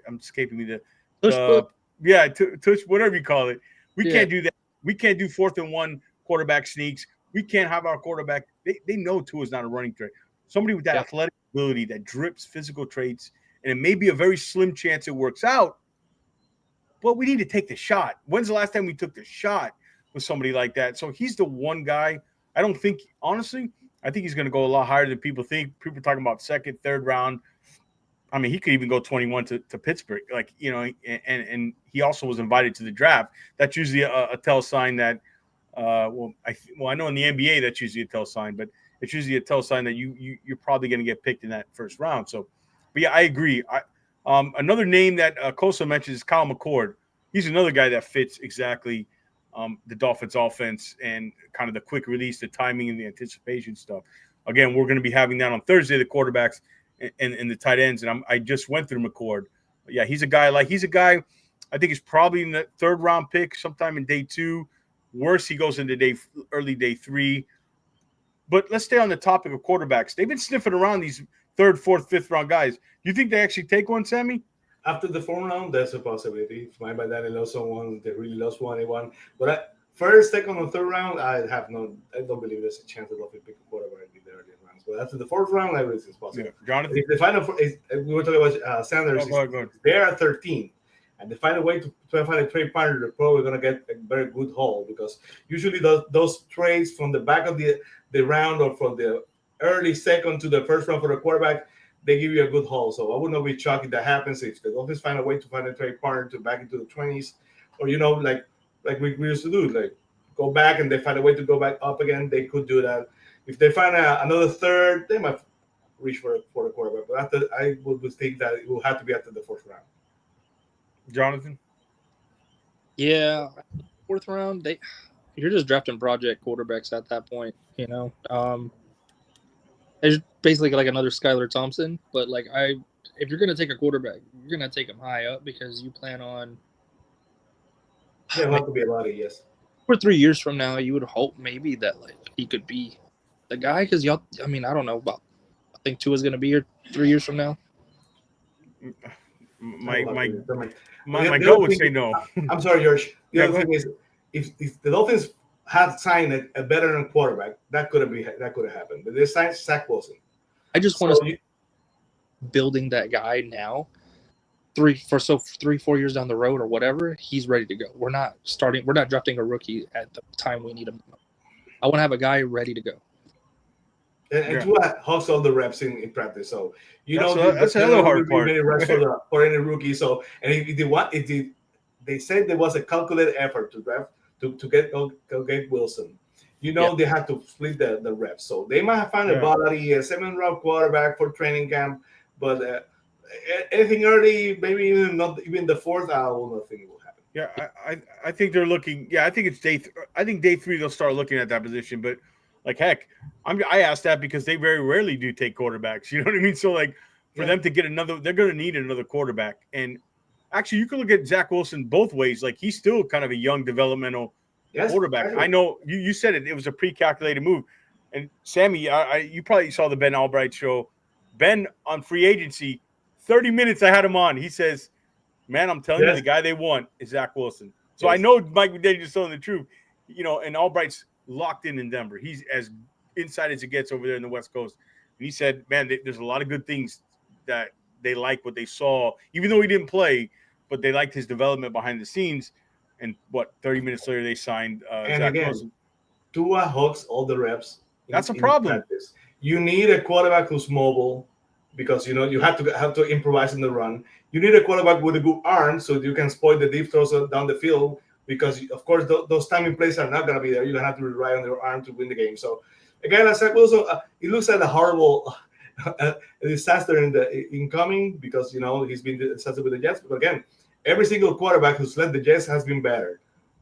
I'm escaping me. Tush, whatever you call it. We can't do that. We can't do 4th and 1 quarterback sneaks. We can't have our quarterback. They know Tua is not a running threat. Somebody with that athletic ability that drips physical traits, and it may be a very slim chance it works out, but we need to take the shot. When's the last time we took the shot with somebody like that? So he's the one guy. I don't think, honestly, I think he's going to go a lot higher than people think. People are talking about 2nd, 3rd round. I mean, he could even go 21 to Pittsburgh. Like, you know, and he also was invited to the draft. That's usually a tell sign that, I know in the NBA that's usually a tell sign, but it's usually a tell sign that you're probably going to get picked in that first round. So, but yeah, I agree. Another name that Kosa mentioned is Kyle McCord. He's another guy that fits exactly the Dolphins offense and kind of the quick release, the timing, and the anticipation stuff. Again, we're going to be having that on Thursday, the quarterbacks and the tight ends. And I just went through McCord. But yeah, he's a guy I think he's probably in the 3rd round pick sometime in day 2. Worse, he goes into early day 3. But let's stay on the topic of quarterbacks. They've been sniffing around these 3rd, 4th, 5th round guys. Do you think they actually take one, Sammy? After the fourth round, there's a possibility. If my bad daddy lost someone, they really lost anyone. But first, second, or third round, I don't believe there's a chance that Dolphins pick a quarterback in the early rounds. But after the fourth round, everything's possible. Yeah. Jonathan? If they find we were talking about Sanders. Go ahead. They're at 13, and they find a way to find a trade partner. They're probably going to get a very good haul because usually those trades from the back of the round or from the early second to the first round for the quarterback, they give you a good haul. So I would not be shocked if that happens if the Dolphins find a way to find a trade partner to back into the 20s, or like we used to do, like go back and they find a way to go back up again. They could do that. If they find another third, they might reach for the quarterback. But I would think that it will have to be after the fourth round. Jonathan? Yeah, fourth round, you're just drafting project quarterbacks at that point, you know. It's basically like another Skylar Thompson, but if you're gonna take a quarterback, you're gonna take him high up because you plan on. Yeah, it could be a lot of yes. 2 or 3 years from now, you would hope maybe that he could be the guy because y'all. I mean, I don't know about. I think Tua's gonna be here 3 years from now. My goal would say no. I'm sorry, George. The other thing is, if the Dolphins had signed a veteran quarterback, that could have happened. But they signed Zach Wilson. I just want to building that guy now. 3-4 years down the road or whatever, he's ready to go. We're not drafting a rookie at the time we need him. I want to have a guy ready to go. And Tua hugs all the reps in practice, so that's a hell of a hard part. Many reps for any rookie. So, and if they said there was a calculated effort to draft to get Wilson. They have to split the reps. So they might have found a 7-round quarterback for training camp, but anything early, maybe not even the fourth, I will not think it will happen. Yeah, I think they're looking. Yeah, I think it's I think day 3 they'll start looking at that position. But heck, I asked that because they very rarely do take quarterbacks. You know what I mean? So for them to get another, they're going to need another quarterback. And actually, you can look at Zach Wilson both ways. He's still kind of a young developmental quarterback. I know you said it was a pre-calculated move. And Sammy, you probably saw the Ben Albright show. Ben on free agency, 30 minutes I had him on. He says, man, I'm telling you, the guy they want is Zach Wilson. So I know Mike McDaniel is telling the truth. And Albright's locked in Denver. He's as inside as it gets over there in the West Coast. And he said, man, there's a lot of good things that they like what they saw, even though he didn't play, but they liked his development behind the scenes. And 30 minutes later, they signed Zach Wilson. Tua hugs all the reps. That's a problem. You need a quarterback who's mobile because you have to improvise in the run. You need a quarterback with a good arm so you can spoil the deep throws down the field because, of course, those timing plays are not going to be there. You're going to have to rely on your arm to win the game. So, again, Zach Wilson, it looks like a horrible disaster incoming because, he's been disaster with the Jets. But, again, every single quarterback who's led the Jets has been better.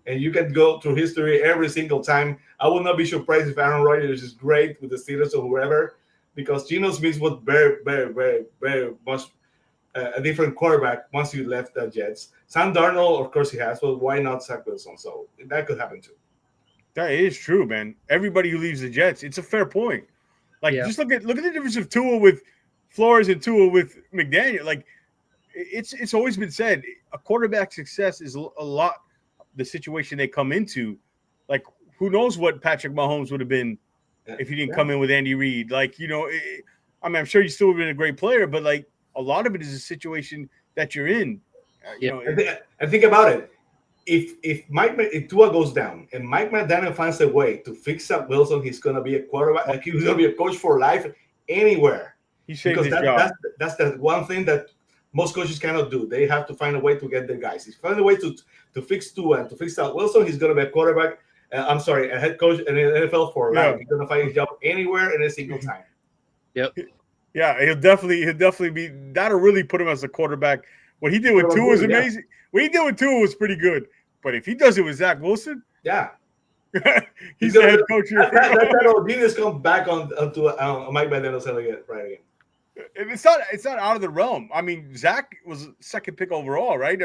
And you can go through history every single time. I will not be surprised if Aaron Rodgers is great with the Steelers or whoever, because Geno Smith was very, very, very, very much a different quarterback once you left the Jets. Sam Darnold, of course, he has, but why not Zach Wilson? So that could happen too. That is true, man. Everybody who leaves the Jets, it's a fair point. Just look at the difference of Tua with Flores and Tua with McDaniel. It's always been said, a quarterback success is a lot the situation they come into. Who knows what Patrick Mahomes would have been if he didn't come in with Andy Reid. I'm sure you still would have been a great player, but a lot of it is a situation that you're in. I think about it. If Tua goes down and Mike McDaniel finds a way to fix up Wilson, he's going to be a quarterback. He's going to be a coach for life anywhere. He saved his job. That's the one thing that most coaches cannot do. They have to find a way to get their guys. If he finds a way to fix Tua and to fix out Wilson, he's going to be a quarterback. A head coach in the NFL for life. He's going to find his job anywhere in a single time. Yep. Yeah, he'll definitely be. That'll really put him as a quarterback. What he did with Tua was amazing. What he did with Tua was pretty good. But if he does it with Zach Wilson, he's the head coach here. That genius come back onto Mike McDaniel's head again, right again. And it's not out of the realm. Zach was second pick overall, right?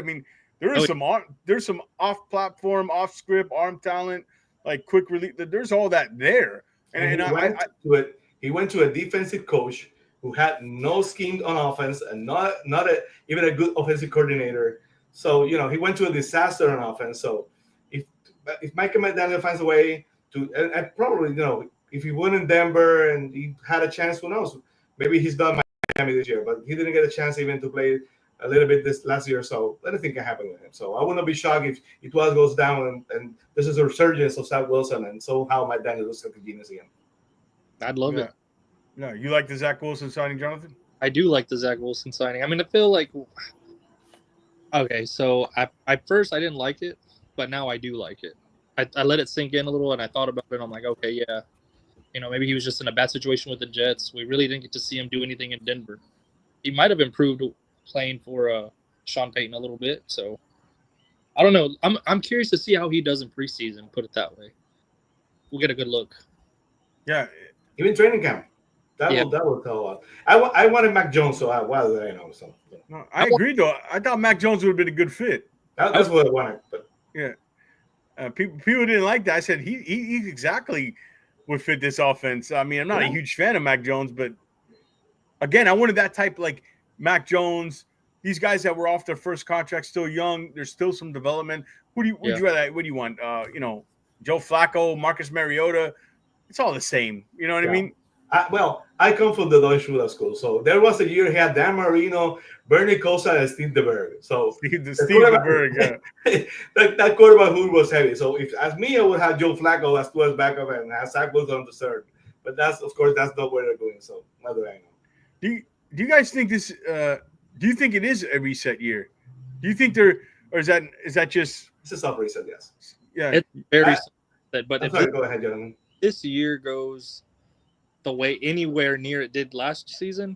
There's some off platform, off script, arm talent, quick release. There's all that there. And he went to a defensive coach who had no scheme on offense and even a good offensive coordinator. So, he went to a disaster on offense. So if Mike McDaniel finds a way to, and probably, if he won in Denver and he had a chance, who knows? Maybe he's done Miami this year, but he didn't get a chance even to play a little bit this last year. So anything can happen with him. So I wouldn't be shocked if it goes down and this is a resurgence of Zach Wilson and somehow McDaniel looks like a genius again. I'd love it. No, you like the Zach Wilson signing, Jonathan? I do like the Zach Wilson signing. I mean, I feel like, okay, so at first I didn't like it, but now I do like it. I let it sink in a little, and I thought about it, and I'm like, okay, yeah. Maybe he was just in a bad situation with the Jets. We really didn't get to see him do anything in Denver. He might have improved playing for Sean Payton a little bit, so I don't know. I'm curious to see how he does in preseason, put it that way. We'll get a good look. Yeah. Even training camp. That will tell a lot. I wanted Mac Jones, so why did I know? So no, I agree though. I thought Mac Jones would have been a good fit. That's what I wanted. But yeah, people didn't like that. I said he exactly would fit this offense. I mean, I'm not a huge fan of Mac Jones, but again, I wanted that type like Mac Jones. These guys that were off their first contract, still young. There's still some development. Would you rather? What do you want? Joe Flacco, Marcus Mariota. It's all the same. You know what I mean? I come from the Deutsche school, so there was a year he had Dan Marino, Bernie Kosar, and Steve DeBerg. So Steve DeBerg, yeah. that quarterback hood was heavy. So if as me, I would have Joe Flacco as two as backup and have Zach Wilson on the third. But that's not where they're going. So not that I know. Do you guys think this? Do you think it is a reset year? Do you think or is that just? It's a soft reset, yes. Yeah, it's very reset. But go ahead, gentlemen. This year goes the way anywhere near it did last season,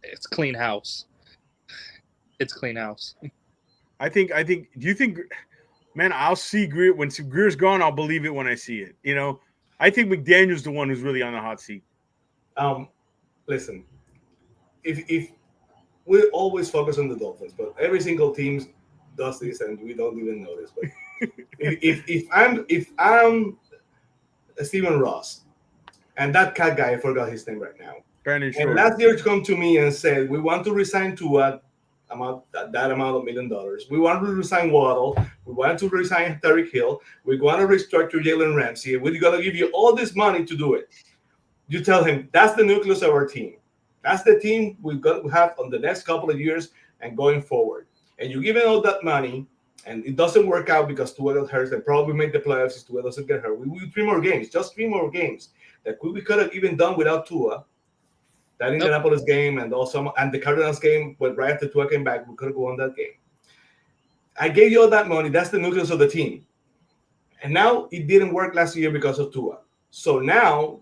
it's clean house. It's clean house. I think. Do you think, man? I'll see Greer when Greer's gone. I'll believe it when I see it. I think McDaniel's the one who's really on the hot seat. Listen, if we always focus on the Dolphins, but every single team does this, and we don't even notice. But if I'm Stephen Ross. And that cat guy, I forgot his name right now. And last year come to me and said, we want to resign to that amount of $1 million. We want to resign Waddle. We want to resign Tyreek Hill. We want to restructure Jalen Ramsey. We're going to give you all this money to do it. You tell him, that's the nucleus of our team. That's the team we're going to have on the next couple of years and going forward. And you give him all that money, and it doesn't work out because Tua got hurt. And probably make the playoffs if Tua doesn't get hurt. We will 3 more games, just 3 more games. That we could have even done without Tua. That Indianapolis game and the Cardinals game, but right after Tua came back, we could have won that game. I gave you all that money. That's the nucleus of the team. And now it didn't work last year because of Tua. So now,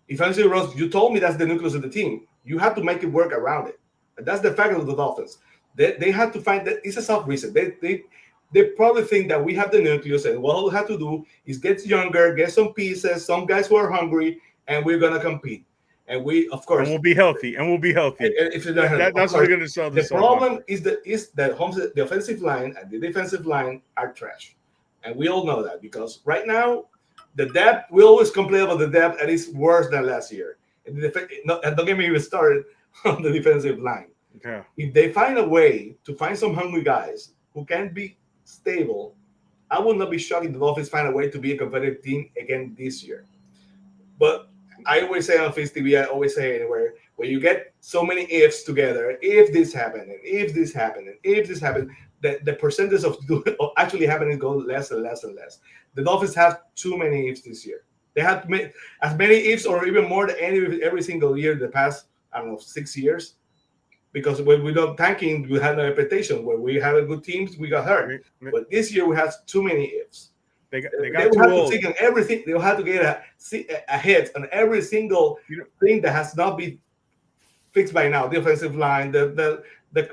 if I'm saying, Ross, you told me that's the nucleus of the team. You have to make it work around it. And that's the fact of the Dolphins. They have to find that it's a soft reset. They probably think that we have the nucleus, and what we have to do is get younger, get some pieces, some guys who are hungry, and we're gonna compete. And we, of course, and we'll be healthy. That's what we're gonna sell. The problem is the offensive line and the defensive line are trash, and we all know that because right now the depth. We always complain about the depth, and it's worse than last year. And don't get me even started on the defensive line. Yeah. If they find a way to find some hungry guys who can be stable, I would not be shocked if the Dolphins find a way to be a competitive team again this year. But I always say on Fizz TV, I always say anywhere, when you get so many ifs together, if this happened, and if this happened, and if this happened, the percentage of actually happening goes less and less and less. The Dolphins have too many ifs this year. They have to make as many ifs or even more than every single year in the past, 6 years. Because when we don't tanking, we had no reputation. When we had a good teams, we got hurt. But this year we have too many ifs. They got will too have old. to take on everything. They will have to get a hit on every single thing that has not been fixed by now. The offensive line, the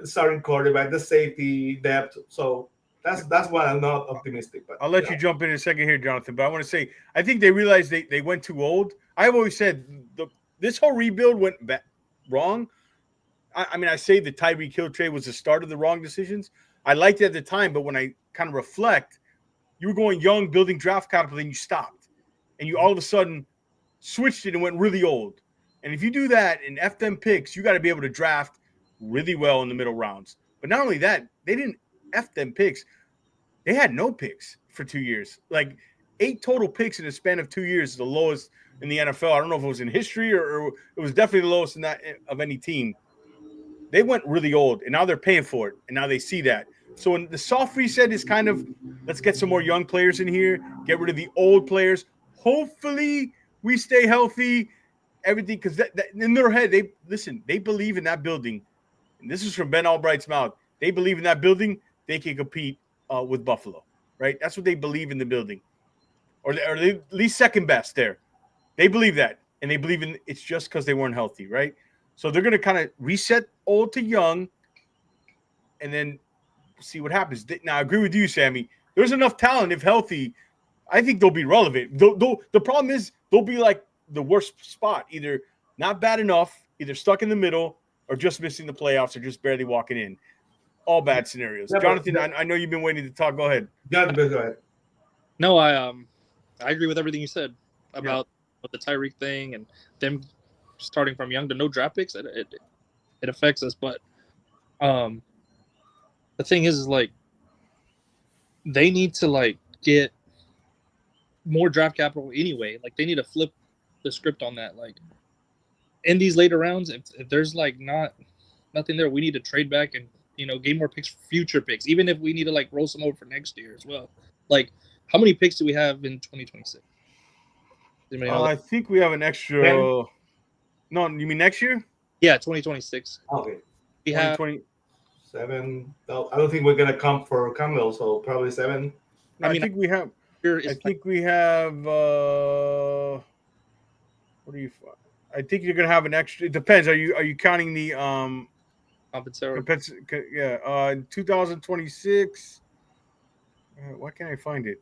starting quarterback, the safety, depth. So that's why I'm not optimistic. But I'll let you jump in a second here, Jonathan. But I want to say I think they realized they went too old. I've always said this whole rebuild went wrong. I say the Tyreek Hill trade was the start of the wrong decisions. I liked it at the time, but when I kind of reflect, you were going young, building draft capital, and you stopped. And you all of a sudden switched it and went really old. And if you do that and F them picks, you got to be able to draft really well in the middle rounds. But not only that, they didn't F them picks. They had no picks for 2 years. Like 8 total picks in a span of 2 years is the lowest in the NFL. I don't know if it was in history or it was definitely the lowest in that of any team. They went really old, and now they're paying for it, and now they see that. So when the soft reset is kind of, let's get some more young players in here, get rid of the old players. Hopefully we stay healthy, everything, because that in their head, they believe in that building. And this is from Ben Albright's mouth. They believe in that building, they can compete with Buffalo, right? That's what they believe in the building. Or they at least second best there. They believe that, and they believe in it's just because they weren't healthy, right? So they're going to kind of reset old to young and then see what happens. Now, I agree with you, Sammy. There's enough talent, if healthy, I think they'll be relevant. The problem is they'll be like the worst spot, either not bad enough, either stuck in the middle, or just missing the playoffs, or just barely walking in. All bad scenarios. Yeah, Jonathan, I know you've been waiting to talk. Go ahead. Go ahead. No, I agree with everything you said about the Tyreek thing and them starting from young to no draft picks. It affects us, but the thing is like they need to like get more draft capital anyway. Like they need to flip the script on that. Like in these later rounds, if there's like nothing there, we need to trade back and gain more picks for future picks. Even if we need to like roll some over for next year as well. Like how many picks do we have in 2026? I think we have an extra. 10? No, you mean next year? Yeah, 2026. Okay. We have 7. No, I don't think we're gonna come for Campbell, so probably 7. I think we have. I think we have. What do you? I think you're gonna have an extra. It depends. Are you counting the compensatory? Yeah. In 2026. Why can't I find it?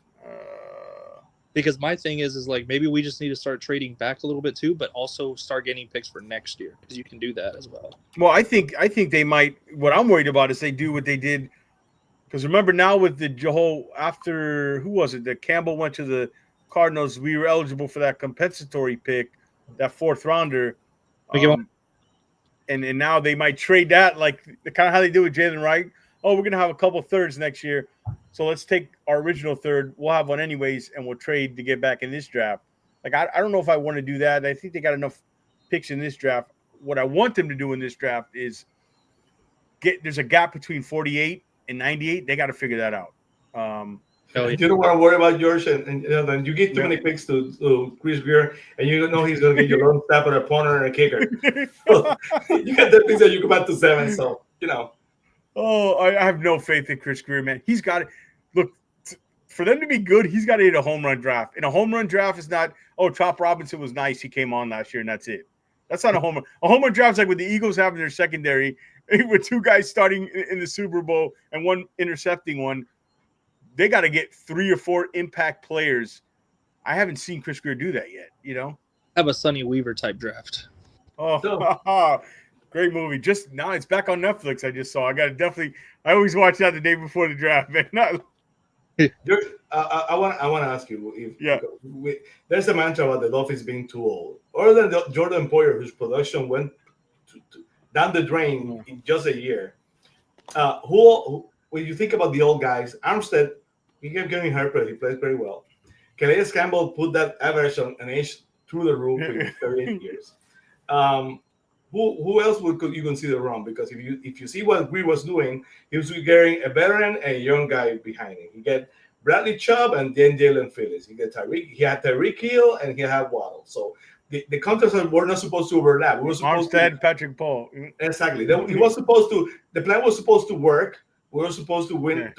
Because my thing is like maybe we just need to start trading back a little bit too, but also start getting picks for next year because you can do that as well. Well, I think they might. What I'm worried about is they do what they did. Because remember now with the whole after who was it? That Campbell went to the Cardinals. We were eligible for that compensatory pick, that 4th rounder. And now they might trade that like the kind of how they do with Jalen Wright. Oh, we're gonna have a couple thirds next year. So let's take our original third. We'll have one anyways, and we'll trade to get back in this draft. Like, I don't know if I want to do that. I think they got enough picks in this draft. What I want them to do in this draft is there's a gap between 48 and 98. They got to figure that out. You don't want to worry about George, and then you get too many picks to Chris Greer, and you don't know he's going to get your long snapper, a punter, and a kicker. So, you got the picks that you come back to 7, so, Oh, I have no faith in Chris Greer, man. He's got it. Look, for them to be good, he's got to hit a home run draft. And a home run draft is not, Chop Robinson was nice. He came on last year, and that's it. That's not a home run. A home run draft is like what the Eagles have in their secondary with 2 guys starting in the Super Bowl and 1 intercepting one. They got to get 3 or 4 impact players. I haven't seen Chris Greer do that yet, Have a Sonny Weaver type draft. Oh, great movie. Just now it's back on Netflix. I just saw. I always watch that the day before the draft, man. I want to ask you there's a mantra about the Dolphins being too old. Other than Jordan Poyer, whose production went down the drain in just a year. Who when you think about the old guys, Armstead, he kept getting hurt, but he plays very well. Calais Campbell put that average on an age through the roof in 38 years. Who else could you consider wrong? Because if you see what Greer was doing, he was getting a veteran and a young guy behind him. He get Bradley Chubb and then Jalen Phillips. He had Tyreek Hill and he had Waddle. So the contracts were not supposed to overlap. We were supposed Armstead, Patrick Paul. Exactly. He was supposed to. The plan was supposed to work. We were supposed to win.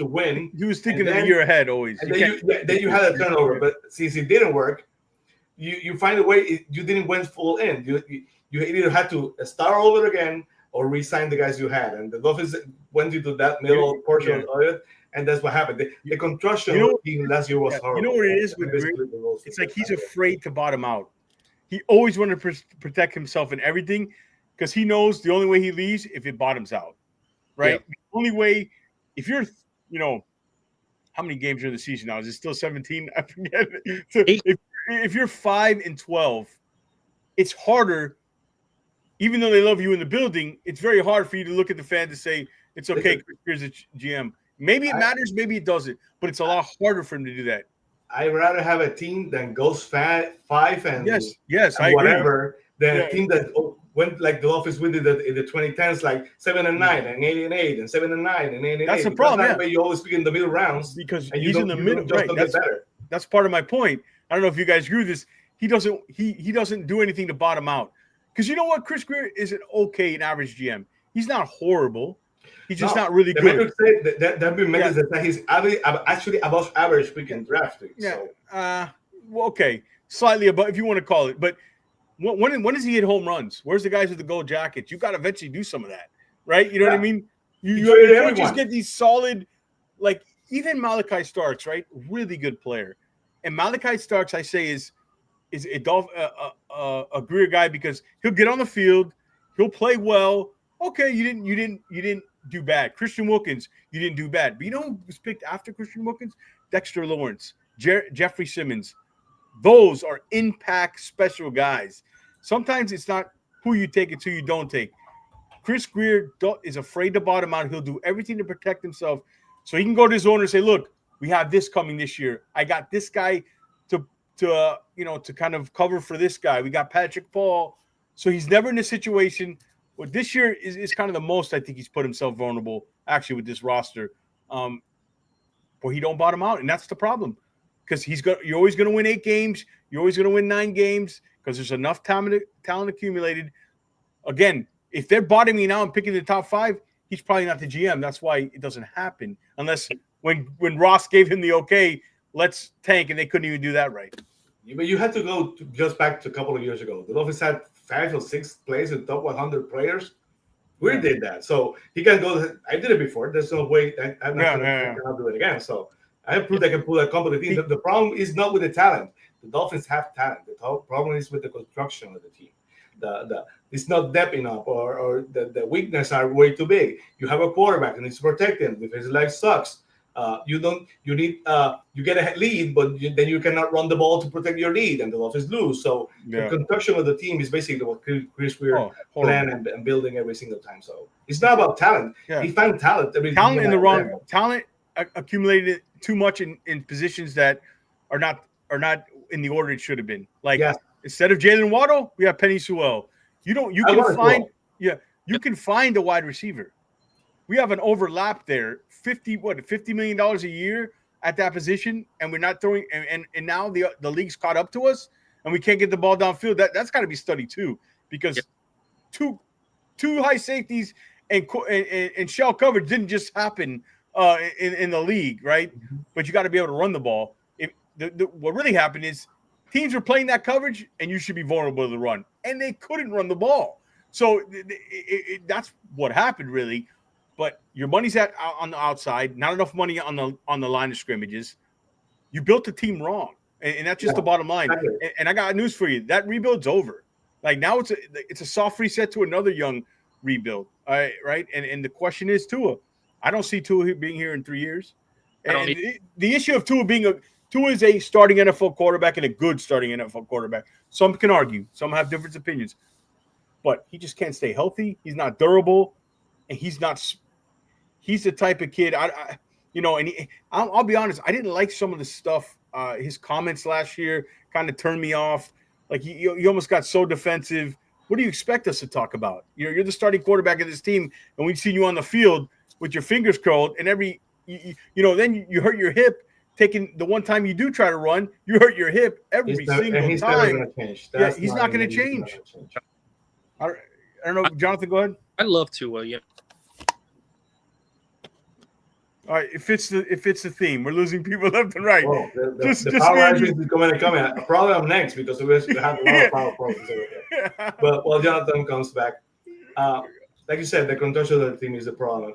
He was thinking a year ahead always. And then you had a turnover, but since it didn't work, you find a way. You didn't win full in. You either had to start over again or re-sign the guys you had, and the Dolphins went into that middle portion of it, and that's what happened. The construction last year was horrible. You know what it is with Greer? It's like he's afraid to bottom out. He always wanted to protect himself in everything because he knows the only way he leaves if it bottoms out, right? Yeah. The only way, if you're, how many games are in the season now? Is it still 17? I forget. So if you're 5-12, it's harder even though they love you in the building, it's very hard for you to look at the fan to say it's okay. Here's a GM. Maybe it matters, maybe it doesn't, but it's a lot harder for him to do that. I'd rather have a team that goes 5 and yes, and I whatever agree. than a team that went like the Dolphins with in the 2010s, like 7-9 and 8-8 and 7-9 and 8-8. That's the problem. That's the way you always speak in the middle rounds because and he's in the middle. Right. That's part of my point. I don't know if you guys agree with this. He doesn't do anything to bottom out. Because you know what, Chris Greer is an average GM. He's not horrible. He's just not really good. That means that he's actually above average pick in drafting. Yeah. So. Well, okay, slightly above if you want to call it. But when does he hit home runs? Where's the guys with the gold jackets? You got to eventually do some of that, right? You know what I mean? You can't just get these solid, like even Malachi Starks, right? Really good player. And Malachi Starks, I say, is a Greer guy because he'll get on the field, he'll play well. Okay, you didn't do bad. Christian Wilkins, you didn't do bad. But you know who was picked after Christian Wilkins? Dexter Lawrence, Jeffrey Simmons. Those are impact special guys. Sometimes it's not who you take, it's who you don't take. Chris Greer is afraid to bottom out. He'll do everything to protect himself so he can go to his owner and say, look, we have this coming this year. I got this guy to kind of cover for this guy. We got Patrick Paul. So he's never in a situation. Well, this year is kind of the most I think he's put himself vulnerable actually with this roster. Where he don't bottom out, and that's the problem. Because you're always going to win 8 games. You're always going to win 9 games because there's enough talent accumulated. Again, if they're bottoming out and picking the top 5, he's probably not the GM. That's why it doesn't happen unless when Ross gave him the okay, let's tank, and they couldn't even do that right. But you had to go just back to a couple of years ago. The Dolphins had 5 or 6 players in top 100 players. We did that, so he can go. I did it before. There's no way I'm not going to do it again. So I have proved I can pull that company team. The problem is not with the talent. The Dolphins have talent. The problem is with the construction of the team. It's not depth enough, or the weaknesses are way too big. You have a quarterback and it's protected. If his leg sucks, you get a lead, but then you cannot run the ball to protect your lead, and the Dolphins lose. So the construction of the team is basically what Chris Greer plan and building every single time. So it's not about talent. Yeah. He found talent. Talent in the wrong talent accumulated too much in positions that are not in the order it should have been. Like instead of Jalen Waddle, we have Penny Sewell. You can find a wide receiver. We have an overlap there, $50 million a year at that position, and we're not throwing. And now the league's caught up to us, and we can't get the ball downfield. That's got to be studied too, because two high safeties and shell coverage didn't just happen in the league, right? Mm-hmm. But you got to be able to run the ball. What really happened is teams were playing that coverage, and you should be vulnerable to the run, and they couldn't run the ball. So that's what happened, really. But your money's on the outside, not enough money on the line of scrimmages. You built the team wrong, and that's just the bottom line. And I got news for you: that rebuild's over. Like now, it's a soft reset to another young rebuild. All right, and the question is Tua. I don't see Tua being here in 3 years. And the issue of Tua Tua is a starting NFL quarterback and a good starting NFL quarterback. Some can argue, some have different opinions, but he just can't stay healthy. He's not durable, and he's the type of kid I'll be honest. I didn't like some of the stuff. His comments last year kind of turned me off. Like he almost got so defensive. What do you expect us to talk about? You're the starting quarterback of this team, and we've seen you on the field with your fingers curled, and then you hurt your hip. Taking the one time you do try to run, you hurt your hip every single time. He's not going to change. I don't know, Jonathan. Go ahead. I'd love to. Yeah. All right, it fits the theme. We're losing people left and right. Well, the power rankings is coming. Probably I'm next because we have a lot of power problems over here. But while Jonathan comes back, like you said, the construction of the team is the problem.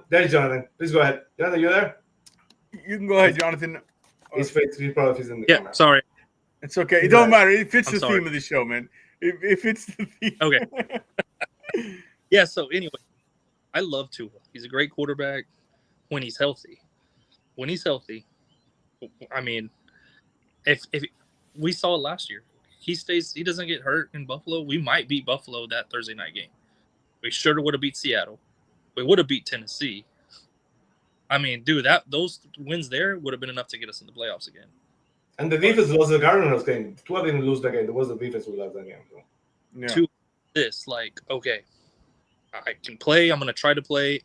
There's Jonathan. Please go ahead. Jonathan, you there? You can go ahead, Jonathan. He's probably in the camera. Sorry. It's okay. It don't matter. It fits the theme of the show, man. It fits the theme. Okay. Yeah. So anyway, I love Tua. He's a great quarterback. When he's healthy, I mean, if we saw it last year, he doesn't get hurt in Buffalo, we might beat Buffalo that Thursday night game. We sure would have beat Seattle. We would have beat Tennessee. I mean, dude, those wins there would have been enough to get us in the playoffs again. And the defense lost the Cardinals game. Tua didn't lose the game. It was the defense who lost that game. So. Yeah. To this, like, okay, I can play. I'm going to try to play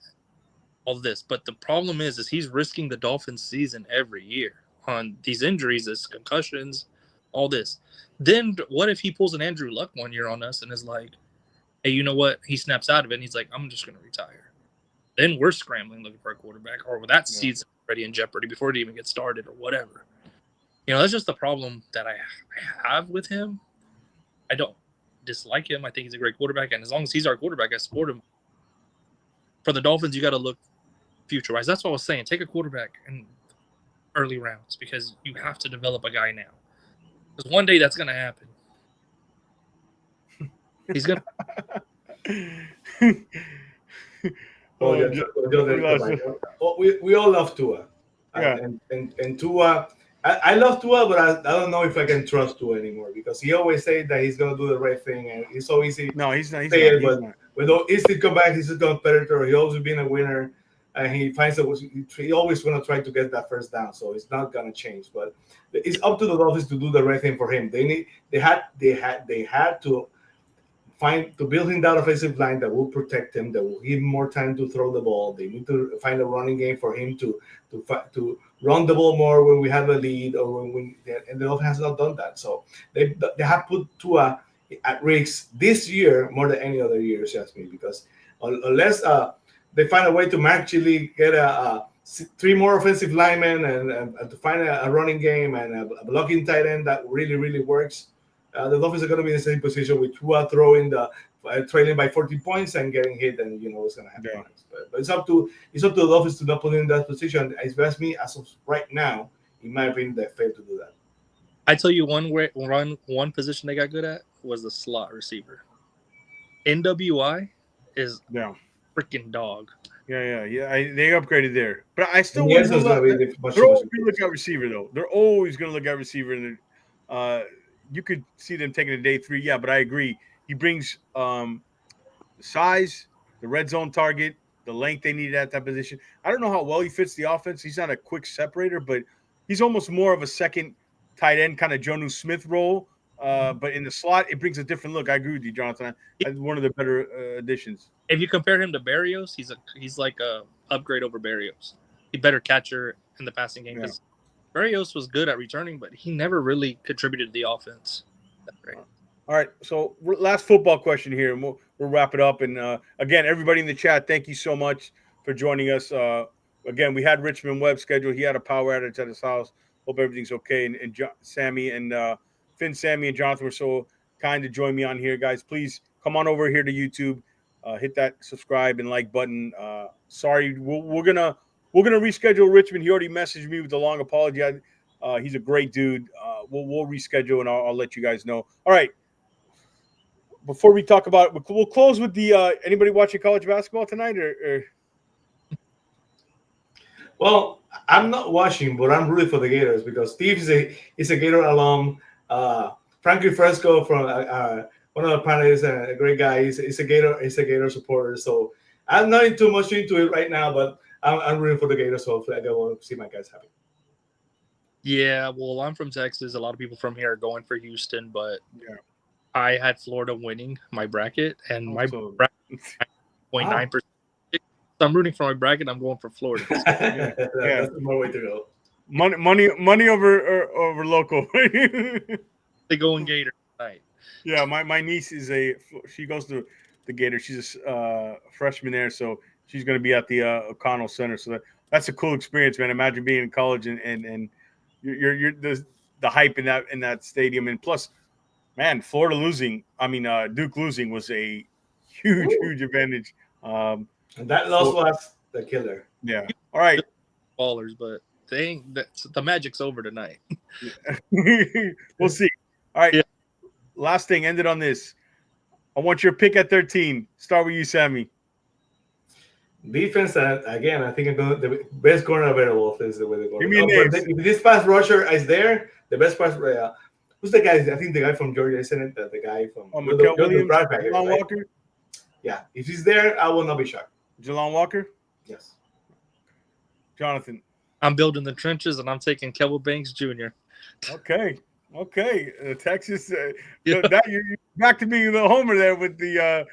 all this. But the problem is he's risking the Dolphins season every year on these injuries, this concussions, all this. Then what if he pulls an Andrew Luck one year on us and is like, hey, you know what? He snaps out of it and he's like, I'm just going to retire. Then we're scrambling looking for a quarterback, or that season already in jeopardy before it even gets started or whatever. You know, that's just the problem that I have with him. I don't dislike him. I think he's a great quarterback, and as long as he's our quarterback, I support him. For the Dolphins, you got to look future-wise. That's what I was saying. Take a quarterback in early rounds because you have to develop a guy now. Because one day that's going to happen. He's going to... we all love Tua. Yeah. And Tua, I love Tua, but I don't know if I can trust Tua anymore because he always says that he's going to do the right thing, and it's so easy. No, he's not. But when he's to come back, he's a competitor. He always been a winner, and he finds he always going to try to get that first down. So it's not going to change. But it's up to the Dolphins to do the right thing for him. They had to build him that offensive line that will protect him, that will give him more time to throw the ball. They need to find a running game for him to run the ball more when we have a lead, or and the Dolphins has not done that. So they have put Tua at risk this year more than any other year, just me, because unless they find a way to actually get three more offensive linemen and to find a running game and a blocking tight end that really, really works. The Dolphins are going to be in the same position with Tua throwing trailing by 40 points and getting hit, and you know what's going to happen. Yeah. But it's up to the Dolphins to not put in that position. If you ask me, as of right now, in my opinion, they failed to do that. I tell you one position they got good at was the slot receiver. NWI is freaking dog. Yeah. They upgraded there, but I still want to they're always going to look at receiver though. They're always going to look at receiver, and you could see them taking a day 3. Yeah, but I agree. He brings size, the red zone target, the length they needed at that position. I don't know how well he fits the offense. He's not a quick separator, but he's almost more of a second tight end kind of Jonnu Smith role. But in the slot, it brings a different look. I agree with you, Jonathan. One of the better additions. If you compare him to Berrios, he's like a upgrade over Berrios. He's better catcher in the passing game. Yeah. Berrios was good at returning, but he never really contributed to the offense. That's great. All right, so last football question here, and we'll wrap it up. And again, everybody in the chat, thank you so much for joining us. Again, we had Richmond Webb scheduled. He had a power outage at his house. Hope everything's okay. And Sammy and Finn, Sammy, and Jonathan were so kind to join me on here, guys. Please come on over here to YouTube, hit that subscribe and like button. Sorry, we're gonna reschedule Richmond. He already messaged me with a long apology. He's a great dude. We'll reschedule, and I'll let you guys know. All right. Before we talk about it, we'll close with the anybody watching college basketball tonight? Or? Well, I'm not watching, but I'm rooting for the Gators because Steve is a Gator alum. Frankie Fresco from one of the panelists, a great guy. He's a Gator supporter. So I'm not too much into it right now, but I'm rooting for the Gators. So hopefully I want to see my guys happy. Yeah, well, I'm from Texas. A lot of people from here are going for Houston, but I had Florida winning my bracket, and my bracket 0.9%. So I'm rooting for my bracket. I'm going for Florida. That's the more way to go. Money over local. They go in Gator tonight. Yeah, my niece she goes to the Gator. She's a freshman there, so she's going to be at the O'Connell Center. So that's a cool experience, man. Imagine being in college and you're the hype in that stadium, and plus, man, Florida losing. I mean, Duke losing was a huge advantage. And that loss was the killer. Yeah. All right. Ballers, but the magic's over tonight. We'll see. All right. Yeah. Last thing, ended on this. I want your pick at 13. Start with you, Sammy. Defense, again, I think the best corner available is the way they're going. Give me a name. If this pass rusher is there, the best pass Who's the guy? I think the guy from Georgia, isn't it? The guy from Mikael Williams, Bradback, Jelon right? Walker. Yeah, if he's there, I will not be shocked. Jelon Walker. Yes. Jonathan. I'm building the trenches, and I'm taking Kelvin Banks Jr. Okay. Texas. Yeah. You're back to being the homer there with the.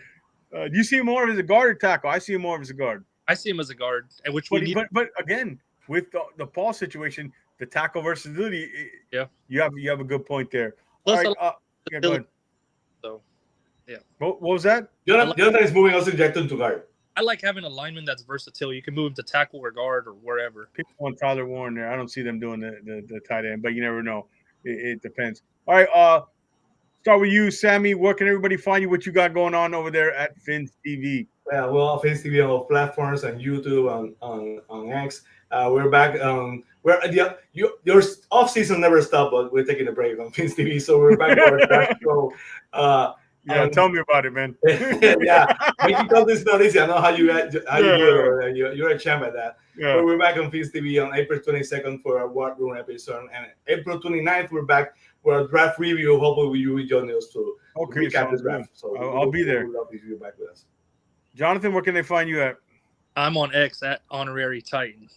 You see him more as a guard or tackle? I see him more as a guard. I see him as a guard, and which But again, with the Paul situation, the tackle versatility. Yeah. You have a good point there. Plus, All right. Go ahead. So, yeah. What was that? Jonathan is moving also Jackson to guard. I like having a lineman that's versatile. You can move him to tackle or guard or wherever. People want Tyler Warren there. I don't see them doing the tight end, but you never know. It depends. All right. Start with you, Sammy. Where can everybody find you? What you got going on over there at Fins TV? Yeah, well, Fins TV on all platforms and YouTube on X. We're back. Your off season never stopped, but we're taking a break on Fins TV, so we're back for our draft show. Tell me about it, man. Yeah, making all this not easy. I know how you do it. You're a champ at that. Yeah. But we're back on Fins TV on April 22nd for our War Room episode, and April 29th we're back for a draft review. Hopefully you will join us to recap the draft. So I'll be there. We'd love if you're back with us. Jonathan, where can they find you at? I'm on X at Honorary Titan.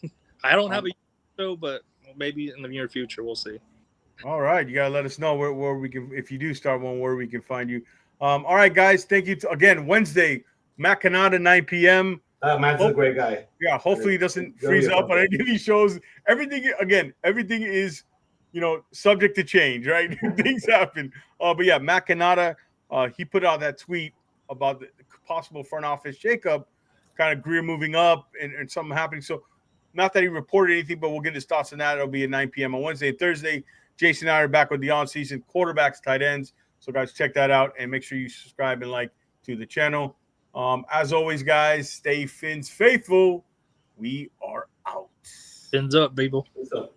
I don't have a show, but maybe in the near future we'll see. All right, you gotta let us know where we can, if you do start one, where we can find you. All right, guys, thank you again. Wednesday, Matt Canada, 9 p.m. Matt's a great guy. Yeah, hopefully he doesn't freeze up on any of these shows. Everything is, subject to change, right? Things happen. But yeah, Matt Canada, he put out that tweet about the possible front office shakeup, kind of Greer moving up and something happening. So not that he reported anything, but we'll get his thoughts on that. It'll be at 9 p.m. on Wednesday and Thursday. Jason and I are back with the on-season quarterbacks, tight ends. So guys, check that out and make sure you subscribe and like to the channel. As always, guys, stay Fins faithful. We are out. Fins up, people. Fins up.